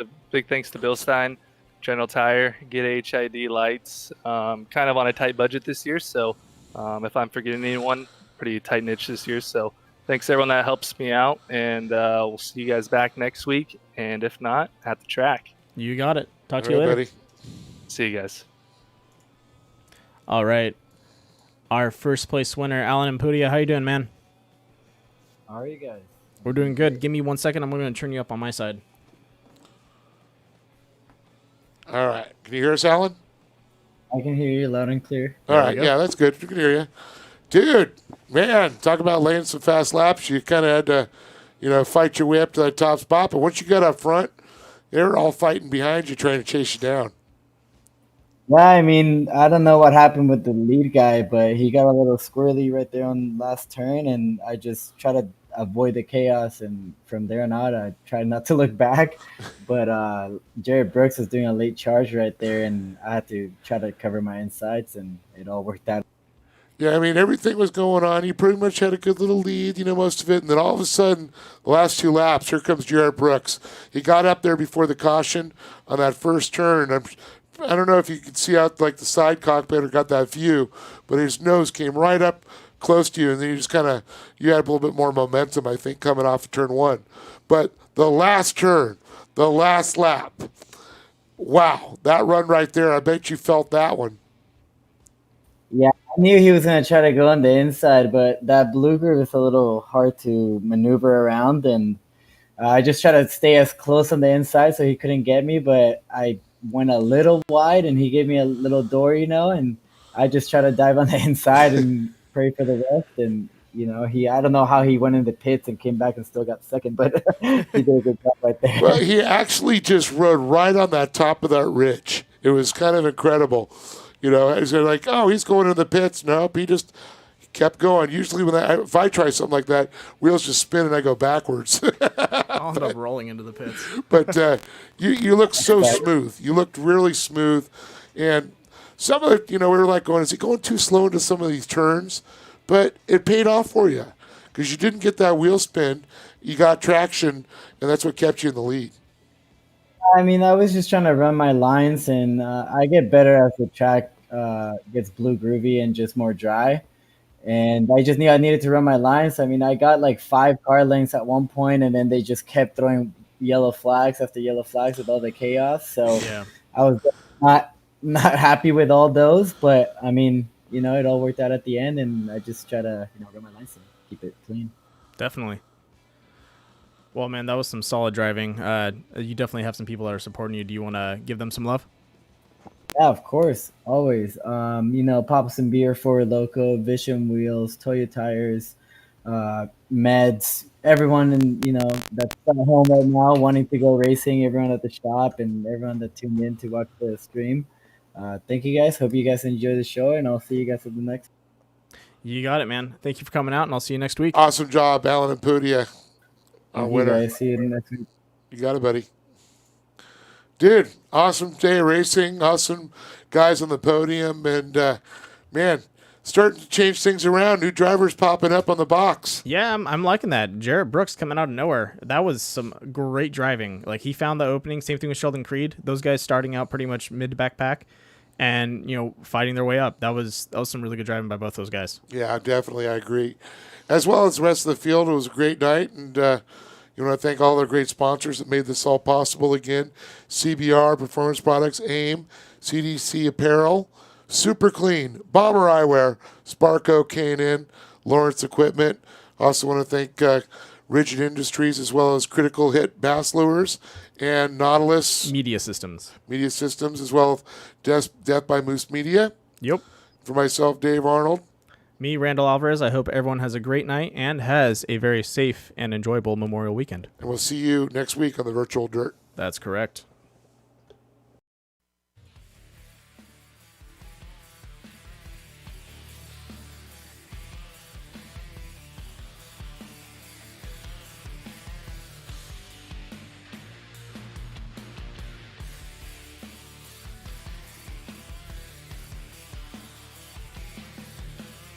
to Bill Stein, General Tire, Get HID Lights. Kind of on a tight budget this year, so if I'm forgetting anyone, pretty tight niche this year. So thanks everyone that helps me out, and we'll see you guys back next week. And if not, at the track.
You got it. Talk to
All
you
right,
later.
buddy.
See you guys.
All right. Our first place winner, Alan Impudia. How you doing, man?
How are you guys?
We're doing good. Give me 1 second. I'm going to turn you up on my side.
All right. Can you hear us, Alan?
I can hear you loud and clear.
All right. Yeah, that's good. We can hear you. Dude, man, talk about laying some fast laps. You kind of had to, fight your way up to that top spot. But once you got up front, they were all fighting behind you, trying to chase you down.
Yeah, I mean, I don't know what happened with the lead guy, but he got a little squirrely right there on the last turn, and I just try to avoid the chaos, and from there on out, I tried not to look back. But Jared Brooks was doing a late charge right there, and I had to try to cover my insides, and it all worked out.
Yeah, I mean, everything was going on. You pretty much had a good little lead, most of it. And then all of a sudden, the last two laps, here comes Jared Brooks. He got up there before the caution on that first turn. I don't know if you could see out like the side cockpit or got that view, but his nose came right up close to you, and then you just you had a little bit more momentum, I think, coming off of turn one. But the last turn, the last lap, wow, that run right there, I bet you felt that one.
Yeah, I knew he was going to try to go on the inside, but that blue groove is a little hard to maneuver around, and I just tried to stay as close on the inside so he couldn't get me, but I went a little wide, and he gave me a little door, and I just tried to dive on the inside and pray for the rest. And, I don't know how he went in the pits and came back and still got second, but he did a good job right there.
Well, he actually just rode right on that top of that ridge. It was kind of incredible. Is it like, oh, he's going in the pits? Nope, he just kept going. Usually if I try something like that, wheels just spin and I go backwards.
I'll end up rolling into the pits.
But you look so smooth. You looked really smooth. And some of it, we were like going, is he going too slow into some of these turns? But it paid off for you because you didn't get that wheel spin. You got traction, and that's what kept you in the lead.
I mean, I was just trying to run my lines, and I get better as the track gets blue groovy and just more dry. And I just knew I needed to run my lines. I mean, I got like 5 car lengths at one point, and then they just kept throwing yellow flags after yellow flags with all the chaos. So
yeah.
I was not happy with all those, but I mean, it all worked out at the end, and I just try to run my lines and keep it clean.
Definitely. Well, man, that was some solid driving. You definitely have some people that are supporting you. Do you want to give them some love?
Yeah, of course, always. Pop some beer for Loco, Visham wheels, Toyo tires, meds. Everyone that's at home right now wanting to go racing. Everyone at the shop and everyone that tuned in to watch the stream. Thank you guys. Hope you guys enjoy the show, and I'll see you guys at the next.
You got it, man. Thank you for coming out, and I'll see you next week.
Awesome job, Alan and Pudia.
Thank you guys. See you next week.
You got it, buddy. Dude, awesome day of racing. Awesome guys on the podium. And, man, starting to change things around. New drivers popping up on the box.
Yeah, I'm liking that. Jarrett Brooks coming out of nowhere. That was some great driving. Like, he found the opening. Same thing with Sheldon Creed. Those guys starting out pretty much mid to backpack and, fighting their way up. That was some really good driving by both those guys.
Yeah, definitely. I agree. As well as the rest of the field, it was a great night. And, you want to thank all the great sponsors that made this all possible again. CBR, Performance Products, AIM, CDC Apparel, Super Clean, Bomber Eyewear, Sparco, K&N, Lawrence Equipment. Also want to thank Rigid Industries as well as Critical Hit Bass Lures and Nautilus.
Media Systems,
as well as Death by Moose Media.
Yep.
For myself, Dave Arnold.
Me, Randall Alvarez. I hope everyone has a great night and has a very safe and enjoyable Memorial Weekend.
And we'll see you next week on the Virtual Dirt.
That's correct.